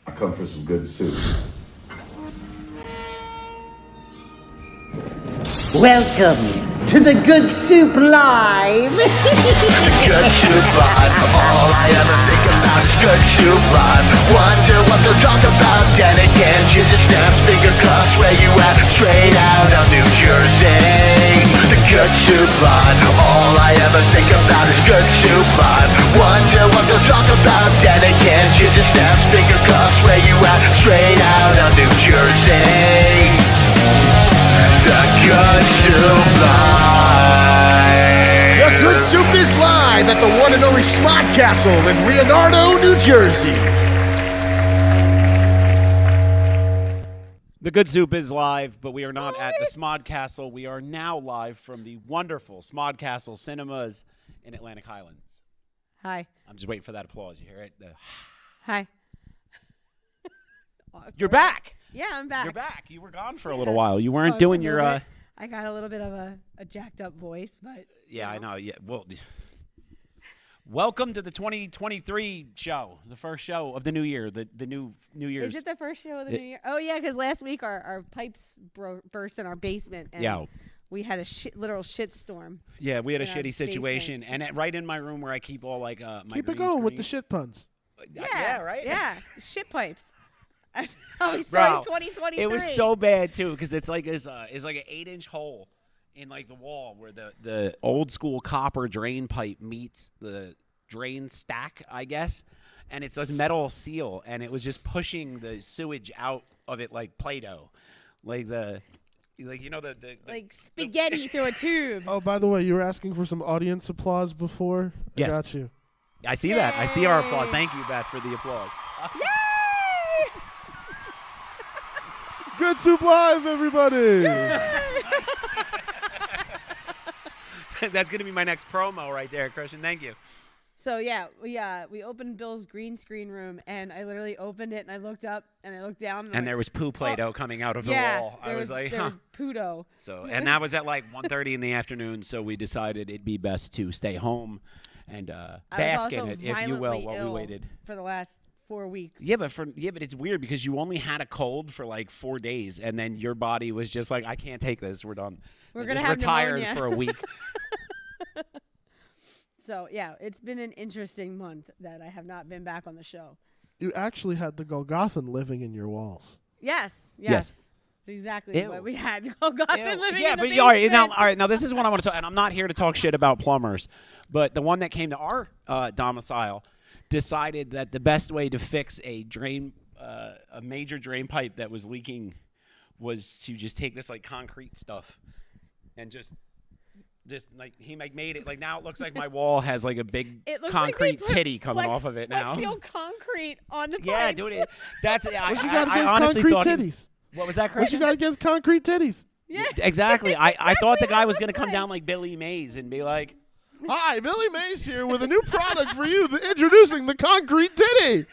I come for some good soup. Welcome to the Good Soup Live. Good soup live. All I ever think about is good soup live. Wonder what they'll talk about. Then again, ginger snaps, finger cuffs, where you at? Straight out of New Jersey. The good soup live. All I ever think about is good soup live. Wonder what they'll talk about. Then again, ginger snaps, finger cuffs, where you at? Straight out of New Jersey. The good soup live. The Good Soup is live at the one and only SMODCASTLE in Leonardo, New Jersey. The Good Soup is live, but we are not at the SMODCASTLE. We are now live from the wonderful SMODCASTLE Cinemas in Atlantic Highlands. Hi. I'm just waiting for that applause. You hear it? Hi. You're back. Yeah, I'm back. You're back. You were gone for a little while. You weren't doing your. I got a little bit of a jacked up voice, but. Yeah, I know. Yeah. Well, welcome to the 2023 show, the first show of the new year, the New Year's. Is it the first show of the new year? Oh yeah, because last week our pipes burst in our basement, and we had a literal shit storm. Yeah, we had a shitty situation, and right in my room where I keep all like my. Keep it going with the shit puns. Yeah, right. Yeah, shit pipes. We started 2023. It was so bad too because it's like it's like an 8-inch hole in like the wall where the old school copper drain pipe meets the drain stack, I guess, and it's this metal seal, and it was just pushing the sewage out of it like Play-Doh, like like spaghetti through a tube. Oh, by the way, you were asking for some audience applause before. Yes. I got you. I see that. I see our applause. Thank you, Beth, for the applause. Yay! Good Soup Live, everybody. That's gonna be my next promo right there, Christian. Thank you. So we opened Bill's green screen room, and I literally opened it, and I looked up, and I looked down, and there was poo Play-Doh coming out of the wall. I was like, there was poo-doh. So, and that was at like 1:30 in the afternoon. So we decided it'd be best to stay home and bask in it, if you will, while we waited for the last 4 weeks. Yeah, but it's weird because you only had a cold for like 4 days, and then your body was just like, I can't take this. We're done. We're gonna have retired pneumonia for a week. So yeah, it's been an interesting month that I have not been back on the show. You actually had the Golgothan living in your walls. Yes. Yes. That's exactly what we had. Golgothan living in the basement. All right, now this is what I want to talk, and I'm not here to talk shit about plumbers, but the one that came to our domicile decided that the best way to fix a major drain pipe that was leaking was to just take this like concrete stuff and just like he made it like now it looks like my wall has like a big concrete titty coming off of it now. Flexsteel concrete on the yeah, pipes. dude. That's what you got against concrete titties? What was that, Chris? What you got against concrete titties? Yeah, exactly. I thought the guy was gonna come down like Billy Mays and be like, "Hi, Billy Mays here with a new product for you. Introducing the concrete titty."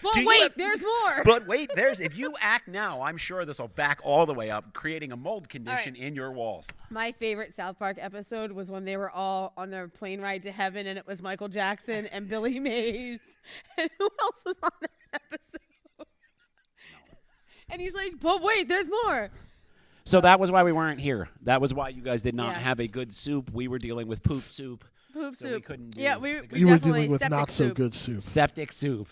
But wait, there's more. But wait, if you act now, I'm sure this will back all the way up, creating a mold condition in your walls. My favorite South Park episode was when they were all on their plane ride to heaven, and it was Michael Jackson and Billy Mays. And who else was on that episode? No. And he's like, but wait, there's more. So that was why we weren't here. That was why you guys did not have a good soup. We were dealing with poop soup. Poop soup. We couldn't do you were dealing with not so good soup. Septic soup.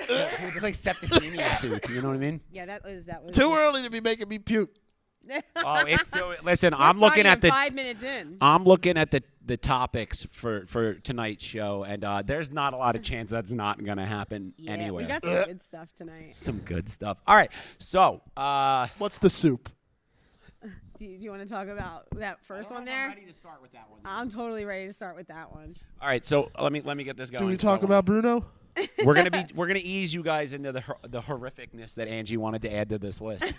Dude, it's like septicemia soup. You know what I mean? Yeah, that was too early to be making me puke. Listen, I'm looking at the 5 minutes in. I'm looking at the topics for tonight's show, and there's not a lot of chance that's not gonna happen anyway. We got some good stuff tonight. Some good stuff. All right, so what's the soup? Do you want to talk about that first one there? I'm ready to start with that one. I'm totally ready to start with that one. All right, so let me get this going. Do we talk about Bruno? We're gonna ease you guys into the horrificness that Angie wanted to add to this list.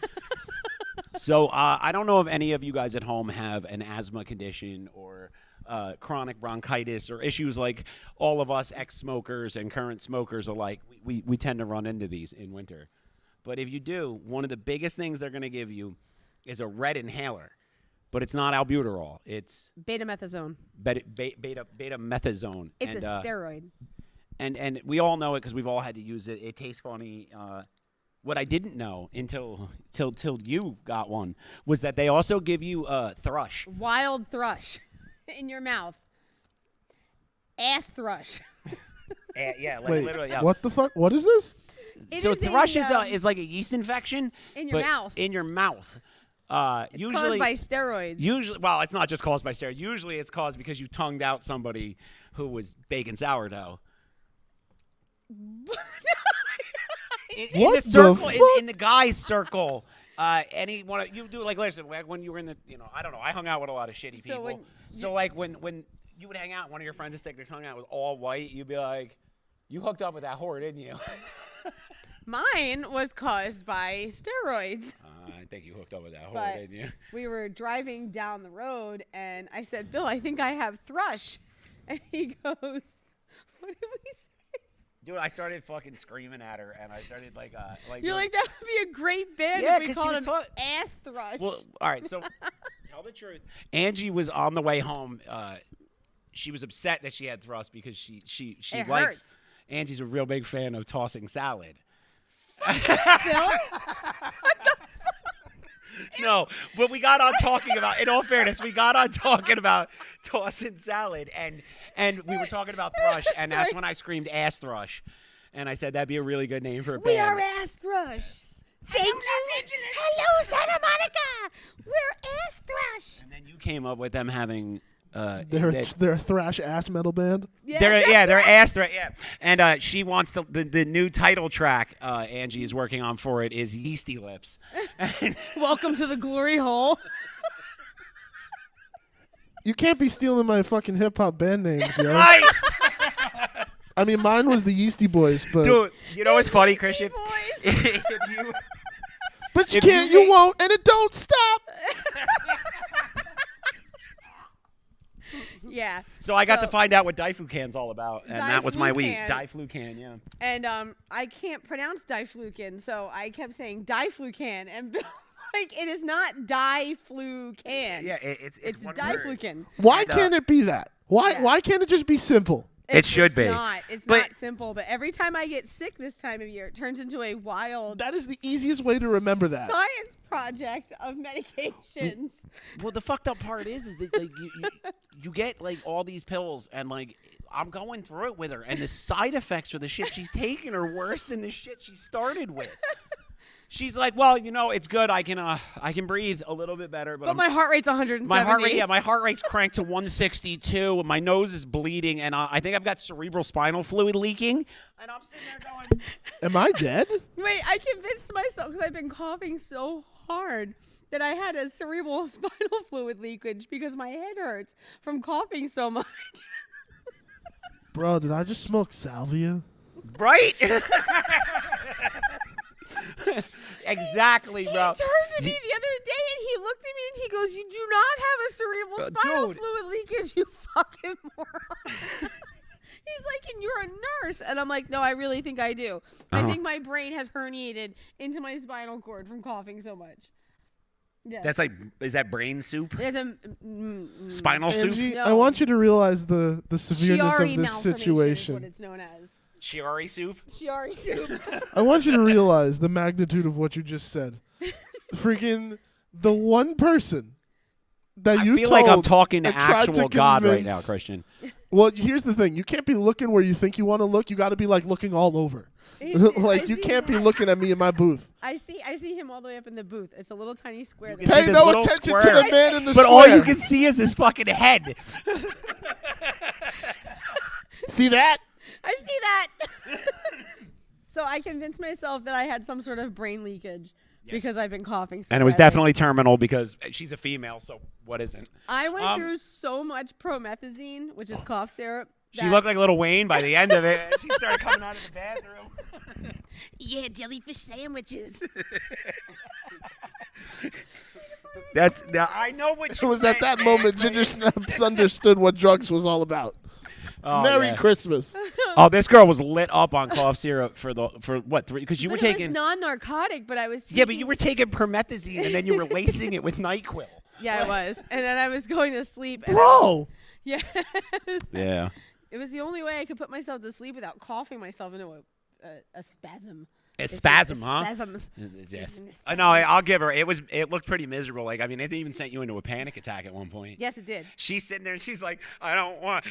So I don't know if any of you guys at home have an asthma condition or chronic bronchitis or issues like all of us ex-smokers and current smokers alike. We tend to run into these in winter. But if you do, one of the biggest things they're going to give you is a red inhaler. But it's not albuterol. It's betamethasone. Betamethasone. It's a steroid. and we all know it because we've all had to use it. It tastes funny. What I didn't know until you got one was that they also give you thrush. Wild thrush in your mouth. Ass thrush. Yeah, like Wait, literally. Yeah. what the fuck? What is this? So It is thrush a, is like a yeast infection in your but mouth. In your mouth. It's Usually caused by steroids. Usually, well, it's not just caused by steroids. Usually, it's caused because you tongued out somebody who was baking sourdough. In What the circle, the fuck? in the guys' circle, any one of you do like listen when you were in the I don't know, I hung out with a lot of shitty So people. So like when you would hang out, one of your friends would stick their tongue out was all white, you'd be like, you hooked up with that whore, didn't you? Mine was caused by steroids. I think you hooked up with that whore, But didn't you? we were driving down the road, and I said, Bill, I think I have thrush. And he goes, what did we say? Dude, I started fucking screaming at her, and I started like You're like, that would be a great band Yeah, if we 'cause she called was him taught- Ass Thrush. Well, all right, so tell the truth. Angie was on the way home. She was upset that she had thrust because she It likes. hurts. Angie's a real big fan of tossing salad. Bill? No, but we got on talking about. In all fairness, we got on talking about tossing salad, and we were talking about thrush, and that's Sorry. when I screamed ass thrush, and I said that'd be a really good name for a We band. are Ass Thrush. Thank you. Hello, Santa Monica. We're Ass Thrush. And then you came up with them having. They're a thrash ass metal band. They're ass threat, yeah. And she wants the new title track Angie is working on for it is Yeasty Lips. Welcome to the glory hole. You can't be stealing my fucking hip hop band names, yo. Nice! I mean, mine was the Yeasty Boys, but Dude, you know what's funny, Yeasty Christian? Boys. If you, but you if can't, you you won't, and it don't stop. Yeah. so I got So- to find out what Diflucan's all about, and that was my week. Diflucan. Diflucan, yeah. And I can't pronounce diflucan, so I kept saying diflucan, and Bill, like, it is not diflucan. Yeah, it's one word. diflucan. Why And, can't it be that? Why Yeah. why can't it just be simple? It should it's be. Not. It's But- not simple, but every time I get sick this time of year, it turns into a wild That is the easiest way to remember that. science project of medications. Well, the fucked up part is that like you get like all these pills, and like I'm going through it with her, and the side effects for the shit she's taking are worse than the shit she started with. She's like, well, it's good. I can breathe a little bit better, But my heart rate's 170. my heart rate's cranked to 162. My nose is bleeding, and I think I've got cerebral spinal fluid leaking. And I'm sitting there going, Am I dead? Wait, I convinced myself because I've been coughing so hard that I had a cerebral spinal fluid leakage because my head hurts from coughing so much. Bro, did I just smoke salvia? right? Exactly, He bro. turned to me the other day and he looked at me and he goes, "You do not have a cerebral spinal dude. fluid leakage, you fucking moron." He's like, "And you're a nurse." And I'm like, "No, I really think I do. I think my brain has herniated into my spinal cord from coughing so much." Yeah. That's like, is that brain soup? There's a Spinal soup? Angie, No. I want you to realize the severeness Chiari of this malformation is what situation. it's known as. Chiari soup? Chiari soup. I want you to realize the magnitude of what you just said. Freaking the one person that I you feel like I'm told talking to and tried to actual God right now, convince- Christian. Well, here's the thing. You can't be looking where you think you want to look. You got to be like looking all over. Like I you see can't be him. looking at me in my booth. I see him all the way up in the booth. It's a little tiny square. can there. see Pay this no little attention to square. the man in the But square. all you can see is his fucking head. See that? I see that. So I convinced myself that I had some sort of brain leakage because I've been coughing so And it was badly. definitely terminal because she's a female, so what isn't? I went through so much promethazine, which is cough syrup. She that- looked like Little Wayne by the end of it. She started coming out of the bathroom. Yeah, jellyfish sandwiches. I know what It was at that moment Ginger Snaps understood what drugs was all about. Oh, Merry yeah. Christmas. Oh, this girl was lit up on cough syrup for what, 3? Because you were But it taking. was non-narcotic, but I was Yeah, but taking- you were taking promethazine and then you were lacing it with NyQuil. Yeah, I was. And then I was going to sleep. And Bro. Yeah. Yeah. It was the only way I could put myself to sleep without coughing myself into a spasm. It's spasm, huh? Spasms. Yes. No, I'll give her. It looked pretty miserable. Like, I mean, it even sent you into a panic attack at one point. Yes, it did. She's sitting there and she's like, I don't want.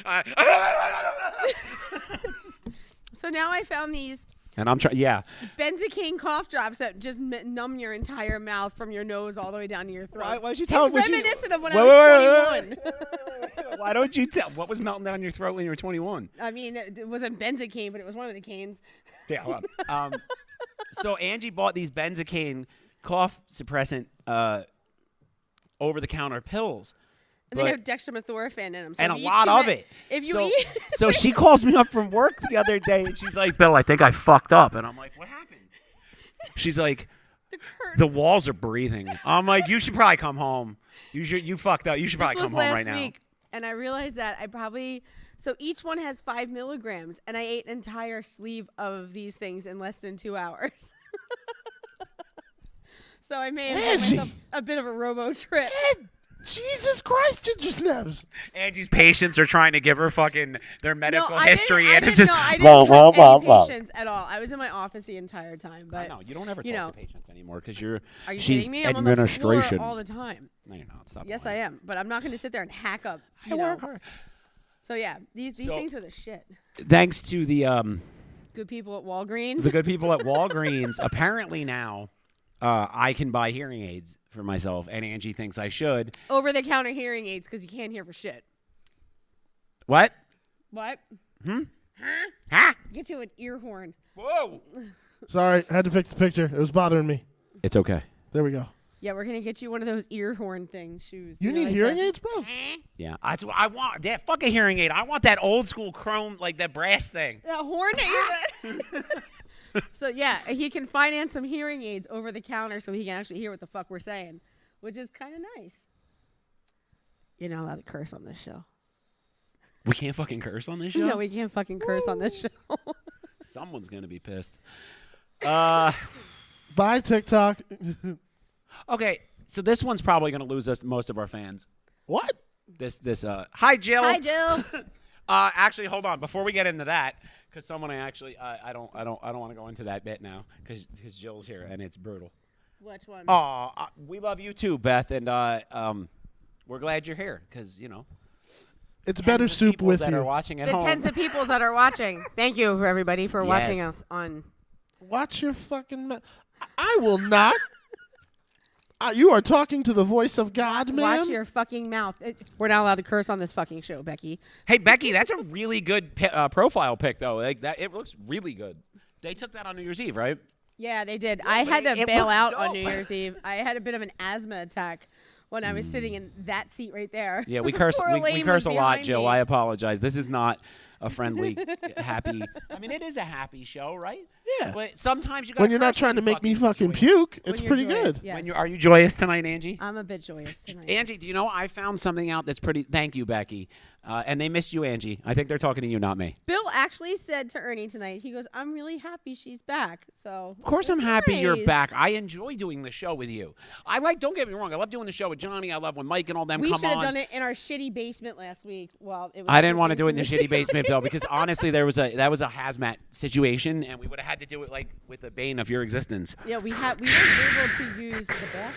So now I found these And I'm trying. Yeah. benzocaine cough drops that just numb your entire mouth from your nose all the way down to your throat. Why'd you tell It's reminiscent of when Wait, I was wait, 21. Why don't you tell? What was melting down your throat when you were 21? I mean, it wasn't benzocaine, but it was one of the canes. Yeah. Well, so Angie bought these benzocaine cough suppressant over-the-counter pills. And they have dextromethorphan in them. So And if a you lot chew of that- it. If you so, eat so she calls me up from work the other day, and she's like, Bill, I think I fucked up. And I'm like, what happened? She's like, the walls are breathing. I'm like, you should probably come home. You fucked up. You should probably this come was home last right week, and I realized that I probably so each one has 5 milligrams, and I ate an entire sleeve of these things in less than 2 hours. So I may have had myself a bit of a robo trip. Jesus Christ, ginger snaps. Angie's patients are trying to give her fucking their medical I history, didn't, and I it's didn't, just no, I didn't touch any patients at all. I was in my office the entire time. But no, you don't ever you talk know, to patients anymore because you're. Are you she's kidding me? I'm on the administration. floor all the time. No, you're not. Stop. Yes, lying. I am. But I'm not going to sit there and hack up. I You know. work hard. So yeah, these So- things are the shit. Thanks to the Good people at Walgreens. good people at Walgreens, apparently now I can buy hearing aids for myself, and Angie thinks I should. Over-the-counter hearing aids because you can't hear for shit. What? What? Huh? Get you an ear horn. Whoa! Sorry, I had to fix the picture. It was bothering me. It's okay. There we go. Yeah, we're gonna get you one of those ear horn things, shoes. You know, need like hearing the- aids, bro? Yeah, that's what I want. That fuck a hearing aid. I want that old school chrome, like that brass thing. That horn that you're So yeah, he can finance some hearing aids over the counter so he can actually hear what the fuck we're saying, which is kind of nice. You're not allowed to curse on this show. We can't fucking curse on this show. No, we can't fucking curse on this show. Someone's gonna be pissed. Bye, TikTok. Okay, so this one's probably gonna lose us most of our fans. What? Hi Jill. Hi, Jill. Actually, hold on. Before we get into that, because someone I don't want to go into that bit now, because Jill's here and it's brutal. Which one? Oh, we love you too, Beth, and we're glad you're here, because you know. It's better tens of soup peoples with that are you. watching at The home. tens of people that are watching. Thank you for everybody for watching us on. Watch your fucking mouth. I will not. You are talking to the voice of God, man. Watch your fucking mouth. We're not allowed to curse on this fucking show, Becky. Hey Becky, that's a really good profile pic though. Like that, it looks really good. They took that on New Year's Eve, right? Yeah, they did. I had to it bail looks out on dope. New Year's Eve. I had a bit of an asthma attack when I was sitting in that seat right there. Yeah, we curse. Poor we Elaine curse was a lot, behind Jill. me. I apologize. This is not a friendly, happy. I mean, it is a happy show, right? Yeah. But sometimes you got When you're not trying to make me fucking puke, it's When pretty you're joyous, good. Yes. Are you joyous tonight, Angie? I'm a bit joyous tonight. Angie, do you know I found something out that's pretty? Thank you, Becky. And they missed you, Angie. I think they're talking to you, not me. Bill actually said to Ernie tonight, he goes, "I'm really happy she's back." So Of course, I'm happy you're nice. back. I enjoy doing the show with you. Don't get me wrong. I love doing the show with Johnny. I love when Mike and all them We come should have on. done it in our shitty basement last week. Well, it was I didn't want to do it in the infamous. shitty basement, Bill, because honestly, that was a hazmat situation, and we would have had to do it like with the bane of your existence. Yeah, we weren't able to use the bathroom.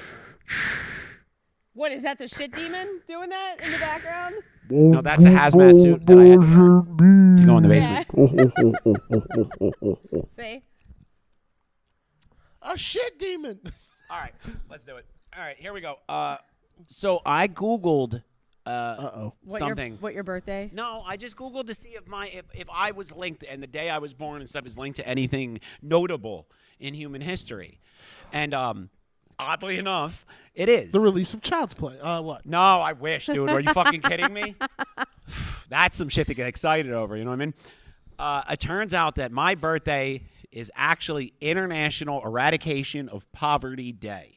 What is that? The shit demon doing that in the background? No, that's the hazmat suit that I had to go in the basement. Yeah. See? A shit demon. All right, let's do it. All right, here we go. So I Googled something. What your birthday? No, I just Googled to see if I was linked and the day I was born and stuff is linked to anything notable in human history. And oddly enough, it is. The release of Child's Play. What? No, I wish, dude. Are you fucking kidding me? That's some shit to get excited over, you know what I mean? It turns out that my birthday is actually International Eradication of Poverty Day.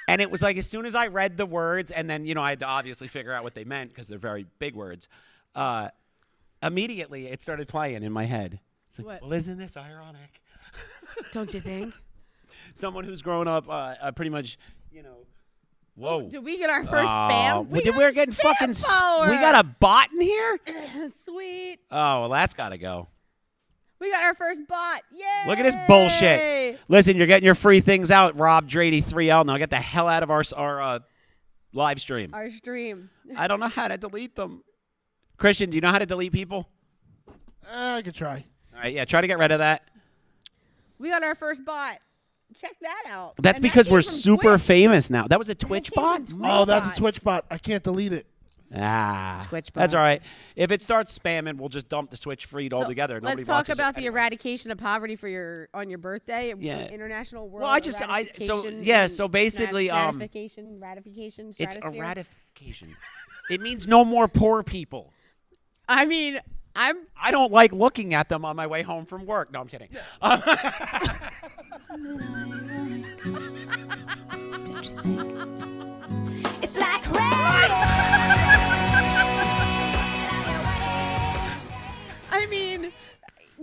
And it was like as soon as I read the words, and then, you know, I had to obviously figure out what they meant because they're very big words. Immediately, it started playing in my head. It's like, What? well, isn't this ironic? Don't you think? Someone who's grown up pretty much, you know, Whoa. Did we get our first spam? We're got getting a fucking. spam follower. We got a bot in here. Sweet. Oh, well, that's gotta go. We got our first bot. Yay! Look at this bullshit. Listen, you're getting your free things out, Rob Drady 3L. Now get the hell out of our live stream. Our stream. I don't know how to delete them. Christian, do you know how to delete people? I could try. All right, yeah, try to get rid of that. We got our first bot. Check that out. That's And that because came we're from super Twitch. famous now. That was a Twitch came bot? from Twitch. Oh, that's bots. a Twitch bot. I can't delete it. Twitch That's bot. all right. If it starts spamming, we'll just dump the Twitch feed altogether. Nobody Let's talk watches about it the anyway. eradication of poverty on your birthday. Yeah. International World. Well, I so basically, ratification, it's a stratosphere. ratification. It means no more poor people. I mean, I don't like looking at them on my way home from work. No, I'm kidding. It's like rain. I mean,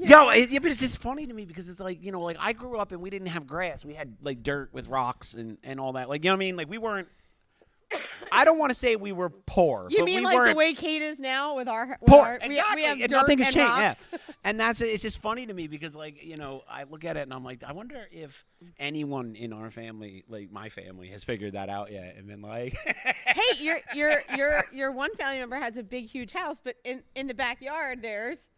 But it's just funny to me because it's like, like I grew up and we didn't have grass. We had like dirt with rocks and all that. Like, you know what I mean? Like we weren't. I don't want to say we were poor. you but mean we like weren't the way Kate is now with our poor? we Exactly. have dirt Nothing has and changed. rocks. Yeah. And it's just funny to me because like I look at it and I'm like, I wonder if anyone in our family, like my family, has figured that out yet and been like, Hey, your one family member has a big huge house, but in the backyard there's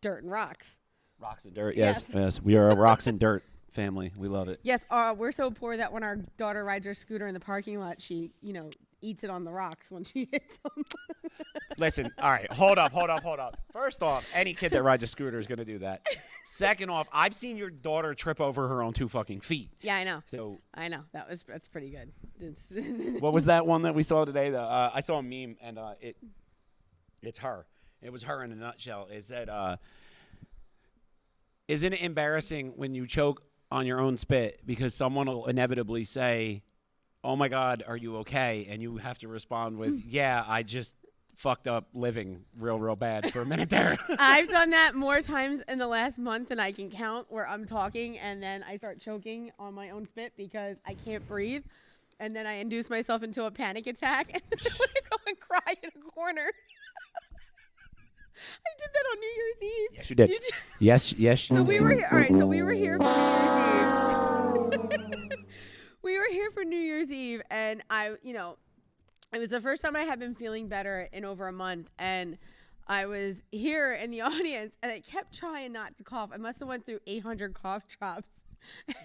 dirt and rocks. rocks and dirt. Yes. Yes. We are a rocks and dirt family. We love it. Yes, we're so poor that when our daughter rides her scooter in the parking lot, she eats it on the rocks when she hits them. Listen, all right, hold up. First off, any kid that rides a scooter is going to do that. Second off, I've seen your daughter trip over her own 2 fucking feet. Yeah, I know. So I know. That's pretty good. what was that one that we saw today? I saw a meme, and it's her. It was her in a nutshell. It said, isn't it embarrassing when you choke on your own spit because someone will inevitably say, oh, my God, are you okay? And you have to respond with, yeah, I just fucked up living real bad for a minute there. I've done that more times in the last month than I can count, where I'm talking and then I start choking on my own spit because I can't breathe. And then I induce myself into a panic attack and then I go and cry in a corner. I did that on New Year's Eve. Yes, you did. Yes. So we were here. All right. So we were here for New Year's Eve. We were here for New Year's Eve, and it was the first time I had been feeling better in over a month, and I was here in the audience, and I kept trying not to cough. I must have went through 800 cough drops.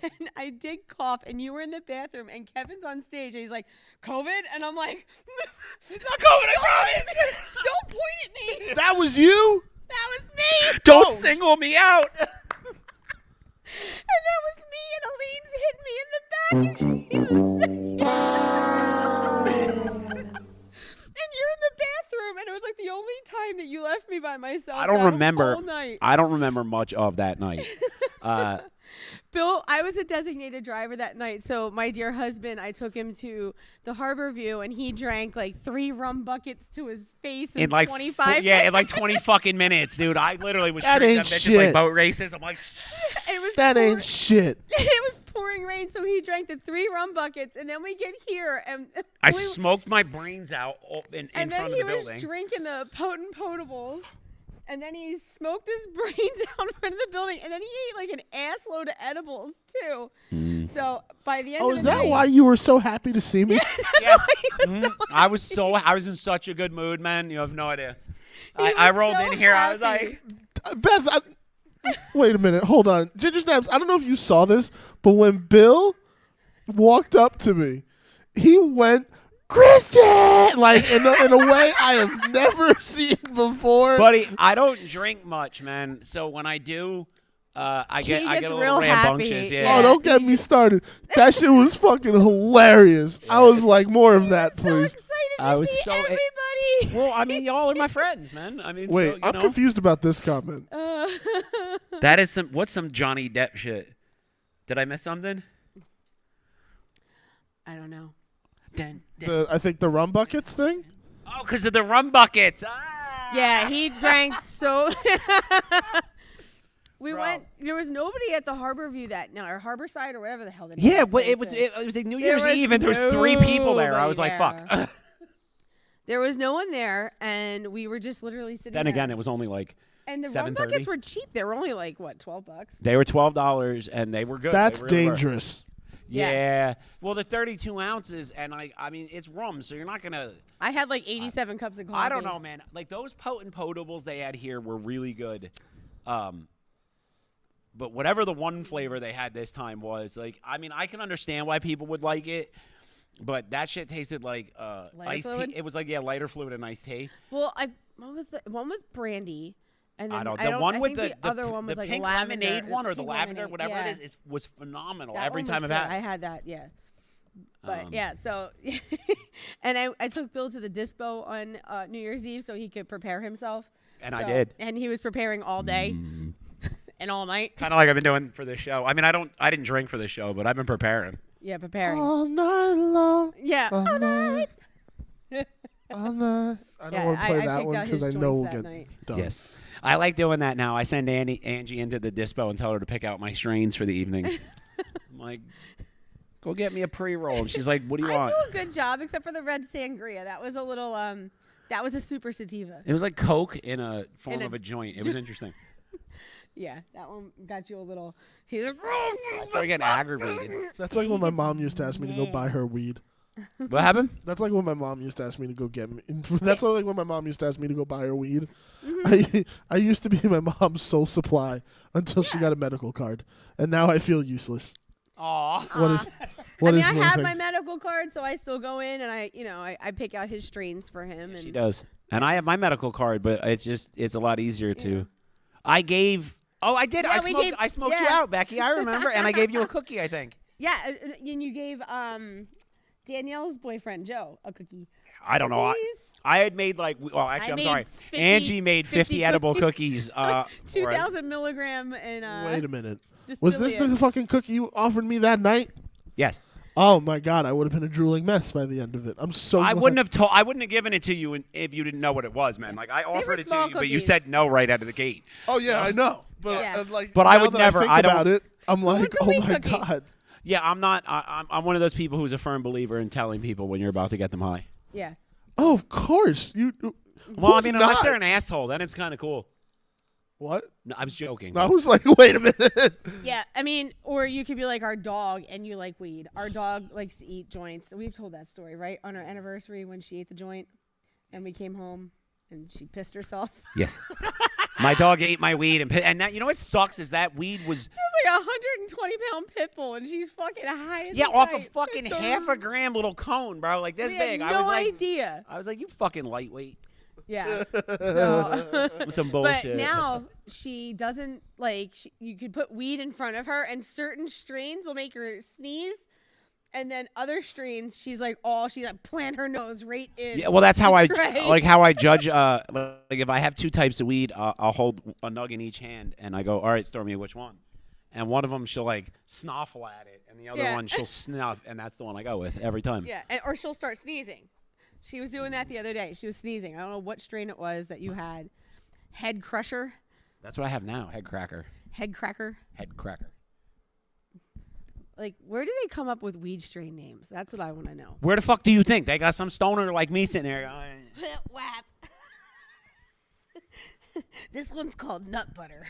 And I did cough, and you were in the bathroom, and Kevin's on stage, and he's like, COVID? And I'm like, it's not COVID, I promise! Don't point at me! That was you? That was me! Don't single me out. And that was me, and Aline's hit me in the back, and and you're in the bathroom, and it was like the only time that you left me by myself. I don't remember. All night. I don't remember much of that night. Bill, I was a designated driver that night, so my dear husband, I took him to the Harbor View, and he drank like 3 rum buckets to his face in like 25 in like 20 fucking minutes, dude. I literally was That shooting ain't them bitches like shit. boat races. I'm like, It was That pour- ain't shit. It was pouring rain, so he drank the 3 rum buckets, and then we get here, and I we- smoked my brains out in and front then of he the was building. drinking the potent potables, and then he smoked his brains out in front of the building, and then he ate like an ass load of edibles too. So by the end Oh, of is the that night, why you were so happy to see me? Yes. I was in such a good mood, man. You have no idea. I was rolled so in here. I was happy. like, Beth, wait a minute. Hold on. Ginger Snaps, I don't know if you saw this, but when Bill walked up to me, he went, Christian! Like, in a way I have never seen before. buddy, I don't drink much, man. So when I do, I get gets a real little rambunctious. happy. Yeah. Oh, don't get me started. That shit was fucking hilarious. I was like, more of that, so please. excited I to was see so- everybody. Well, I mean, y'all are my friends, man. I mean, Wait, so, I'm confused about this comment. That is what's some Johnny Depp shit? Did I miss something? I don't know. I think the rum buckets thing? Oh, because of the rum buckets. Ah. Yeah, he drank so. We Bro. went. There was nobody at the Harborview or Harborside or whatever the hell the name. Yeah, of that but it place was is. it was like New There Year's was Eve, and there was 3 people there. I was like, nobody fuck. There was no one there, and we were just literally sitting. Then there. again, it was only like And the rum 7:30. buckets were cheap. They were only like what, $12? They were $12, and they were good. That's They really were. dangerous. Yeah. Well, the 32 ounces, and I mean, it's rum, so you're not gonna. I had like 87 cups of coffee. I don't know, man. Like those potent potables they had here were really good. But whatever the one flavor they had this time was, like, I mean, I can understand why people would like it, but that shit tasted like iced fluid? tea. It was like lighter fluid and iced tea. Well, what was the one was brandy, and then I don't. I The one I with think the other one was the like pink lavender, lemonade one or the pink lavender, lemonade, whatever yeah. it is, was phenomenal. That Every one time was I've good. had. I had that, yeah. But Um, yeah, so and I took Bill to the dispo on New Year's Eve so he could prepare himself. And I So- did. And he was preparing all day and all night. Kind of like I've been doing for this show. I mean, I didn't drink for this show, but I've been preparing. Yeah, preparing. All night long. Yeah, all all night. night. All night. I don't Yeah, want to play I that picked one out because his I know we'll joints that get night. done. Yes. I like doing that now. I send Angie into the dispo and tell her to pick out my strains for the evening. I'm like, go get me a pre-roll. And she's like, what do you I want? do a good job, except for the red sangria. That was a little, that was a super sativa. It was like Coke in a form In a- of a joint. It was interesting. Yeah, that one got you a little. He's like, "Oh, I started getting aggravated. That's like when my mom used to ask me to go buy her weed. What happened? That's like when my mom used to ask me to go get me. That's like when my mom used to ask me to go buy her weed. Mm-hmm. I used to be my mom's sole supply until she got a medical card, and now I feel useless. Aw. What is? I What mean, is I the have thing? my medical card, so I still go in and I pick out his strains for him. She And does. And I have my medical card, but it's a lot easier to. I gave. Oh, I did. Yeah, I smoked you yeah. out, Becky. I remember, and I gave you a cookie. I think. yeah, and you gave Danielle's boyfriend Joe a cookie. I don't know. Cookies? I had made like. Well, actually, I'm made sorry. 50 Angie made 50 50 edible cookies. For us. 2,000 milligram and Wait a minute. Was this distillate. the fucking cookie you offered me that night? Yes. Oh my god, I would have been a drooling mess by the end of it. I'm so. I glad. wouldn't have told. I wouldn't have given it to you if you didn't know what it was, man. Like I offered it to small you, but you cookies. said no right out of the gate. Oh yeah, I know. But Yeah. like, But I now would that never- think I don't- about it. I'm like, it's a oh wheat my cookie. god. Yeah, I'm not. I'm one of those people who's a firm believer in telling people when you're about to get them high. Yeah. Oh, of course. You. Well, I who's mean, unless not? they're an asshole, then it's kind of cool. What? No, I was joking. I was like, wait a minute. Yeah, I mean, or you could be like our dog and you like weed. Our dog likes to eat joints. We've told that story, right? On our anniversary when she ate the joint and we came home and she pissed herself. Yes. My dog ate my weed, and that, you know what sucks is that weed was It was like a 120-pound pit bull and she's fucking high as a off a kite. fucking So half a gram little cone, bro, like this we big. had I was no like, idea. you fucking lightweight. Yeah. So, Some but bullshit. now she doesn't like. You could put weed in front of her, and certain strains will make her sneeze, and then other strains, she's like plant her nose right in. Yeah, well, that's how the tray. I judge. Like if I have 2 types of weed, I'll hold a nug in each hand, and I go, all right, Stormy, which one? And one of them she'll like snuffle at it, and the other Yeah. one she'll snuff, and that's the one I go with every time. Yeah, or she'll start sneezing. She was doing that the other day. She was sneezing. I don't know what strain it was that you had. Head crusher, That's what I have now. Head cracker. head cracker. Head cracker. Like, where do they come up with weed strain names? That's what I want to know. Where the fuck do you think they got some stoner like me sitting there going? Whap. This one's called nut butter.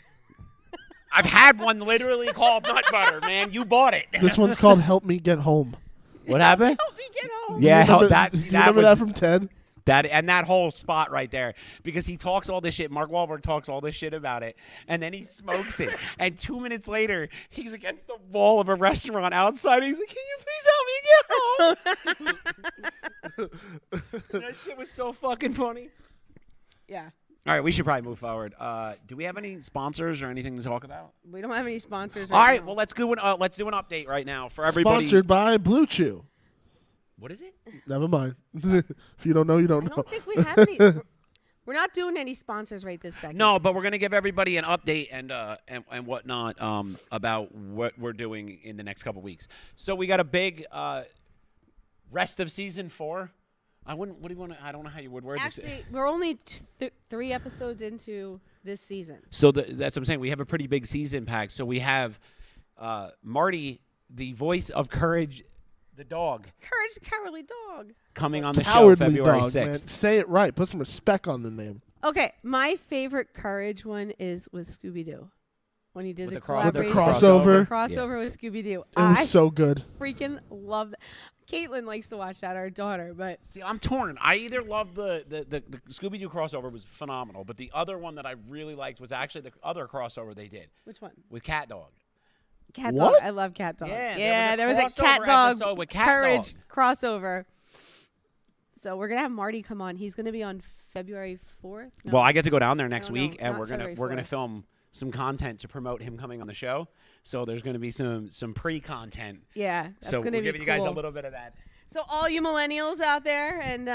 I've had one literally called nut butter, man. You bought it. This one's called "Help Me Get Home." What happened? Help me get home. Yeah, Remember, that do you remember was that from Ted? that whole spot right there, because he talks all this shit. Mark Wahlberg talks all this shit about it, and then he smokes it. And 2 minutes later, he's against the wall of a restaurant outside. He's like, "Can you please help me get home?" And that shit was so fucking funny. Yeah. All right, we should probably move forward. Do we have any sponsors or anything to talk about? We don't have any sponsors. All right, now. well let's do an update right now for everybody. Sponsored by Blue Chew. What is it? Never mind. If you don't know, you don't I know. don't think we have any. We're not doing any sponsors right this second. No, but we're gonna give everybody an update and whatnot about what we're doing in the next couple weeks. So we got a big rest of season 4 I wouldn't. What do you want to? I don't know how you would word this. Actually, we're only 3 episodes into this season. So that's what I'm saying. We have a pretty big season pack. So we have Marty, the voice of Courage, the dog, Courage the Cowardly Dog. coming on the show Cowardly February dog, 6th. man. Say it right. Put some respect on the name. Okay, my favorite Courage one is with Scooby-Doo. When he did With the the collaboration. crossover. crossover with Scooby-Doo. It was so good. freaking love that. Caitlin likes to watch that, our daughter, but See, I'm torn. I either love the Scooby-Doo crossover was phenomenal, but the other one that I really liked was actually the other crossover they did which one? with Cat Dog. Cat What? Dog. I love Cat Dog. Yeah, there was a crossover Cat Dog episode with Cat Courage Dog. crossover. So we're gonna have Marty come on. He's gonna be on February 4th. No. Well, I get to go down there next No, week, and not we're gonna February 4th. film some content to promote him coming on the show. So there's gonna be some pre-content. Yeah, that's So gonna we're be giving you guys a cool. little bit of that. So all you millennials out there, and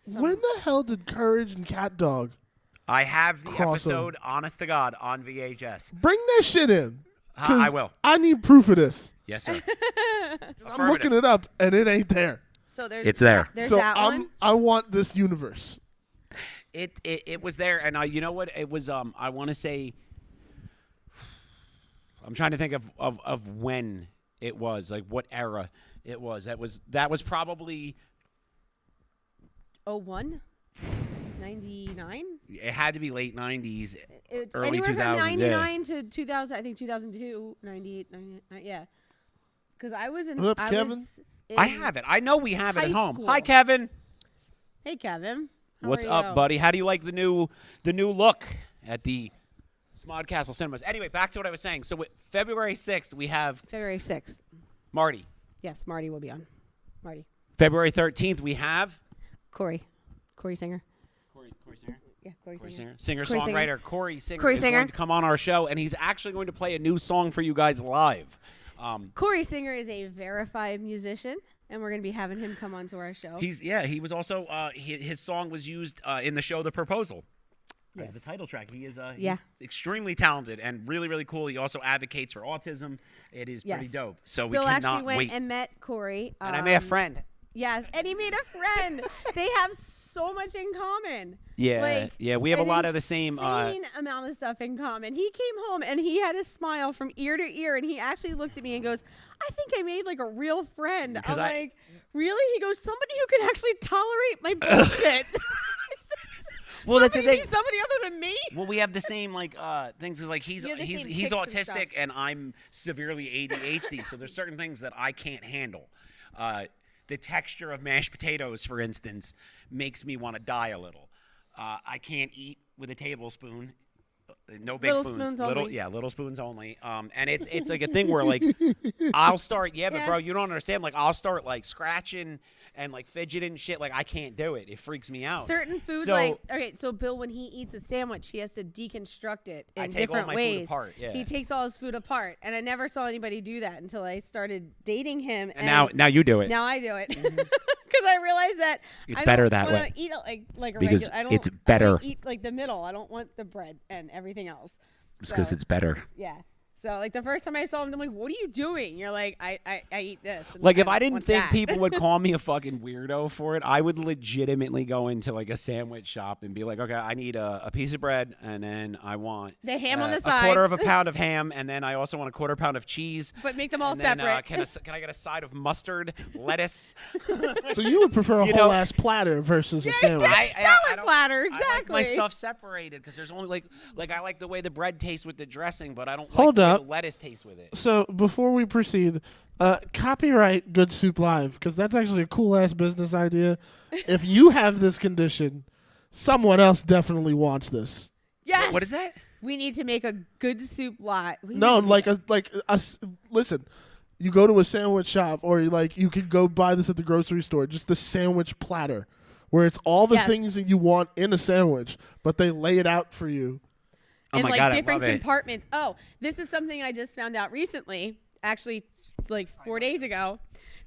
some- When the hell did Courage and Cat Dog I have the Crossover. episode, honest to God, on VHS. bring that shit in? I will. I need proof of this. Yes, sir. I'm looking it up and it ain't there. so there's It's there. There's so that one. I want this universe. It was there, and you know what? It was I want to say. I'm trying to think of when it was, like what era it was. That was probably 01? 99? it had to be late 90s, It's early anywhere 2000s. from yeah. 99 to 2000. I think 2002, 98, 99. Yeah. Because I was in. What up, I Kevin? was I in have it. I know we have it at high home. school. Hi, Kevin. Hey, Kevin. How What's are up, you? buddy? How do you like the new look at the SMODCASTLE cinemas? Anyway, back to what I was saying. So February 6th, we have February 6th. Marty. Yes, Marty will be on. Marty. February 13th, we have Corey. Corey Singer. Corey Singer. Yeah, Corey Corey Singer. Singer. Corey Singer. Singer-songwriter Corey Singer Corey is Singer. going to come on our show, and he's actually going to play a new song for you guys live. Corey Singer is a verified musician, and we're going to be having him come onto our show. He was also his song was used in the show The Proposal as Yes. the title track. He is Yeah. he's extremely talented and really, really cool. He also advocates for autism. It is pretty Yes. dope. So we Bill cannot actually went wait. and met Corey. And I made a friend. Yes, and he made a friend. They have so much in common. Yeah, Like, yeah, we have a an lot of the same. insane amount of stuff in common. He came home and he had a smile from ear to ear, and he actually looked at me and goes, "I think I made like a real friend." I'm 'Cause like, "Really?" He goes, "Somebody who can actually tolerate my bullshit." Well, that's the Somebody thing. be somebody other than me. Well, we have the same like things. Is like he's You have the he's same he's tics and autistic stuff. and I'm severely ADHD. So there's certain things that I can't handle. The texture of mashed potatoes, for instance, makes me want to die a little. I can't eat with a tablespoon. No big Little spoons only. Little spoons only. And it's like a thing where like I'll start, but Yeah. bro, you don't understand. Like I'll start like scratching and like fidgeting and shit. Like I can't do it. It freaks me out. Certain food, So- like okay, so Bill, when he eats a sandwich, he has to deconstruct it I in take all different my food ways. apart, yeah. He takes all his food apart, and I never saw anybody do that until I started dating him. And now you do it. now I do it because I realized that It's I better don't that wanna way. Eat it like a Because regular. I don't, it's I wanna better. eat like the middle. I don't want the bread and everything else. Just because So, it's better. yeah. So like the first time I saw him, I'm like, "What are you doing?" You're like, "I eat this." And Like if I don't didn't want think that." people would call me a fucking weirdo for it, I would legitimately go into like a sandwich shop and be like, okay, I need a piece of bread, and then I want The ham on the a side. quarter of a pound of ham, and then I also want a quarter pound of cheese. but make them all And then, separate. can I get a side of mustard, lettuce? So you would prefer a You whole know- ass platter versus a sandwich? I Salad don't- platter, I like my exactly. stuff separated because there's only like I like the way the bread tastes with the dressing, but I don't Hold like the way up. the lettuce tastes with it. So before we proceed, copyright Good Soup Live, because that's actually a cool ass business idea. If you have this condition, someone else definitely wants this. Yes. What is that? We need to make a good soup lot. No, listen. You go to a sandwich shop, or you could go buy this at the grocery store. Just the sandwich platter, where it's all the Yes. things that you want in a sandwich, but they lay it out for you. Oh in my like God, I different love it. compartments. Oh, this is something I just found out recently, actually like 4 days ago,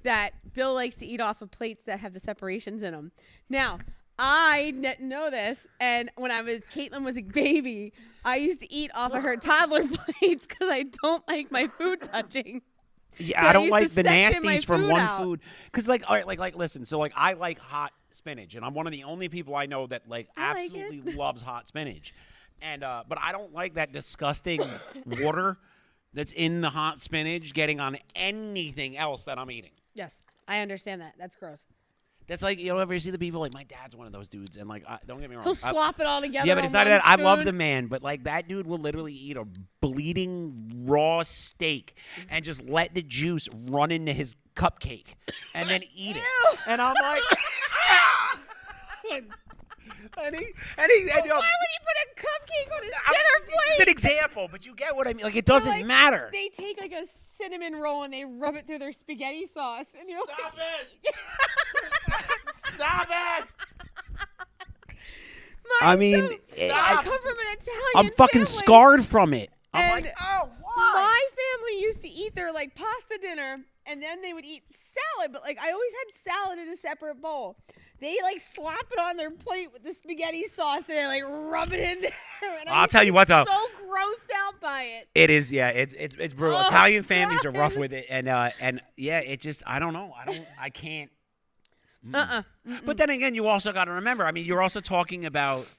that Bill likes to eat off of plates that have the separations in them. Now, I didn't know this, and when Caitlin was a baby, I used to eat off of her toddler plates because I don't like my food touching. Yeah, So I I don't used like to the section my nasties from food one out. food. Cause like, all right, like listen. So like, I like hot spinach, and I'm one of the only people I know that like I like absolutely loves hot spinach. And but I don't like that disgusting water that's in the hot spinach getting on anything else that I'm eating. Yes, I understand that. That's gross. That's like, you know, ever see the people, like, my dad's one of those dudes, and, like, don't get me wrong. He'll slop it all together. Yeah, but on it's not one that. I love spoon. the man, but, like, that dude will literally eat a bleeding raw steak and just let the juice run into his cupcake and then eat it. And I'm like, and you know, Why would he put a cupcake on his dinner plate? It's an example, but you get what I mean. Like, it doesn't Like, matter. They take like a cinnamon roll and they rub it through their spaghetti sauce, and you're Stop like, it! Stop it! I mean, I come from an Italian I'm fucking family, scarred from it. I'm and like, oh, why? my family used to eat their like pasta dinner, and then they would eat salad. But like I always had salad in a separate bowl. They like slap it on their plate with the spaghetti sauce and they like rub it in there. And I'll tell you what, though. So grossed out by it. It is, yeah. It's brutal. Oh, Italian families are rough God. with it, and yeah, it just I don't know. I can't. Mm-mm. But then again, you also got to remember. I mean, you're also talking about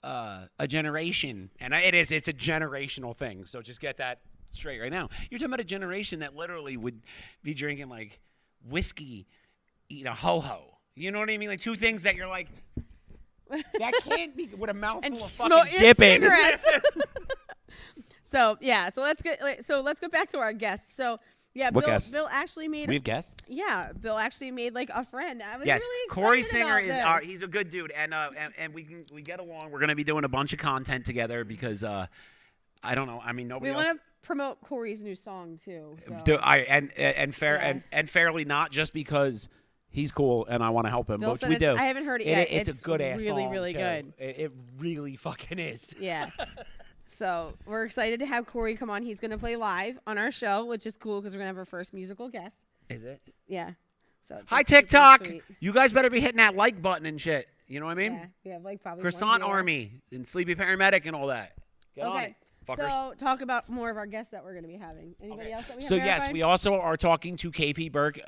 a generation, and it's a generational thing. So just get that straight right now. You're talking about a generation that literally would be drinking like whiskey, eat a ho-ho. You know what I mean? Like two things that you're like, that can't be with a mouthful And of smoke fucking dipping. cigarettes. So yeah, so let's get back to our guests. So yeah, What Bill, guests? Bill actually made. We have guests. Yeah, Bill actually made like a friend. I was Yes, really excited Corey Singer about is this. he's a good dude, and we get along. We're gonna be doing a bunch of content together because I don't know. I mean, nobody We else. want to promote Corey's new song too. So. And fairly not just because he's cool and I want to help him, Bill which said we it's- do. I haven't heard it yet. It's a good ass really, song. really too. good. It really fucking is. Yeah. So we're excited to have Corey come on. He's going to play live on our show, which is cool because we're going to have our first musical guest. Is it? Yeah. So Hi it's super TikTok. sweet. You guys better be hitting that like button and shit. You know what I mean? Yeah. We have like probably Croissant one viewer. Army and Sleepy Paramedic and all that. Get on Okay. it, fuckers. So talk about more of our guests that we're going to be having. Anybody else that we have So yes, verified? we also are talking to KP Burke,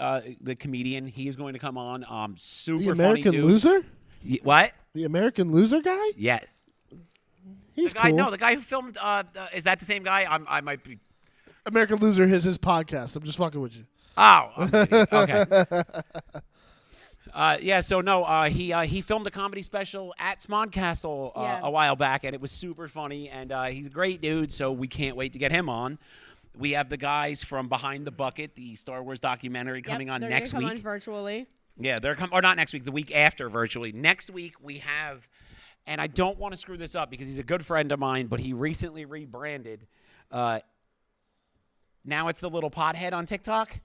the comedian. He is going to come on. Super The American funny dude. Loser? What? The American Loser guy? Yeah. He's The guy, cool. no, the guy who filmed. Is that the same guy? I might be. American Loser is his podcast. I'm just fucking with you. Oh, I'm an idiot. Okay. Yeah. So no, he filmed a comedy special at SMODCASTLE Yeah. a while back, and it was super funny. And he's a great dude. So we can't wait to get him on. We have the guys from Behind the Bucket, the Star Wars documentary, Yep, coming on they're next gonna come week. on virtually. Yeah, they're coming, or not next week, the week after, virtually. Next week we have, and I don't want to screw this up because he's a good friend of mine, but he recently rebranded. Now it's the little pothead on TikTok.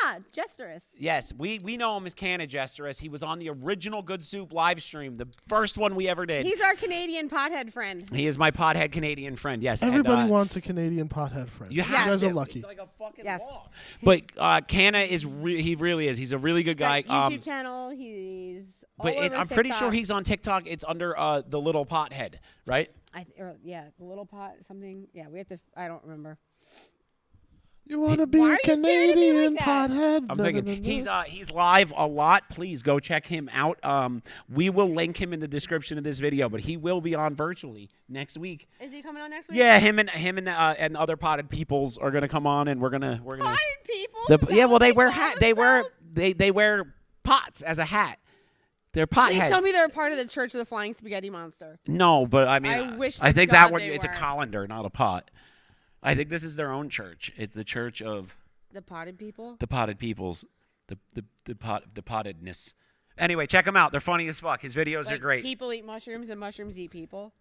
Ah, Jesterous. Yes, we know him as Canna Jesterous. He was on the original Good Soup live stream, the first one we ever did. He's our Canadian pothead friend. He is my pothead Canadian friend. Yes, Everybody and, wants a Canadian pothead friend. You have guys to. are lucky. It's like a fucking Yes. law. But Canna is he really is. He's a really good guy. He's got YouTube channel. He's all But over I'm pretty sure TikTok. he's on TikTok. It's under the little pothead, right? Yeah, the little pot something. Yeah, we have to. I don't remember. You want to be Why a are you staring at me Canadian like that? pothead? I'm No, thinking no, no, no. he's live a lot. Please go check him out. We will link him in the description of this video, but he will be on virtually next week. Is he coming on next week? Yeah, him and other potted peoples are gonna come on, and we're gonna. Potted people. Yeah, well they wear hat. hat. They wear pots as a hat. They're Please potheads. tell me they're part of the Church of the Flying Spaghetti Monster. No, but I mean, I wish I to think God that one they it's a were. colander, not a pot. I think this is their own church. It's the church of The potted people. the potted peoples, the pottedness. Anyway, check them out. They're funny as fuck. His videos are Like, great. People eat mushrooms and mushrooms eat people.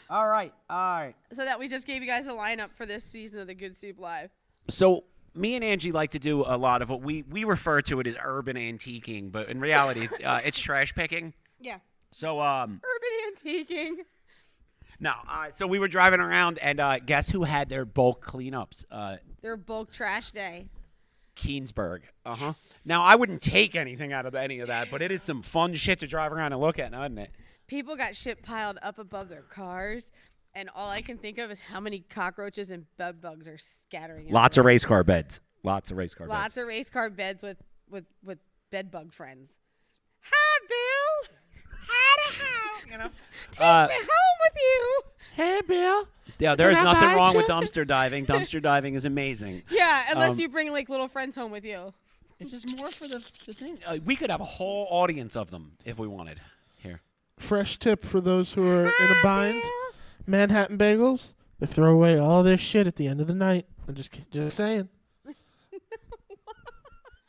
All right. So that we just gave you guys a lineup for this season of the Good Soup Live. So me and Angie like to do a lot of what we refer to it as urban antiquing, but in reality, it's trash picking. Yeah. So Urban antiquing. no. So we were driving around, and guess who had their bulk cleanups? Their bulk trash day. Keensburg. Now I wouldn't take anything out of any of that, but it is some fun shit to drive around and look at, isn't it? People got shit piled up above their cars, and all I can think of is how many cockroaches and bed bugs are scattering. Lots of race car beds. Lots of race car beds. Lots of race car beds with bed bug friends. Hi, Bill. You know? Take me home with you. Hey, Bill. Yeah, there's Can I nothing buy wrong with chicken? dumpster diving. Dumpster diving is amazing. Yeah, unless you bring like little friends home with you. It's just more for the thing. We could have a whole audience of them if we wanted. Here. Fresh tip for those who are in a bind. Manhattan bagels, they throw away all their shit at the end of the night. I'm just saying.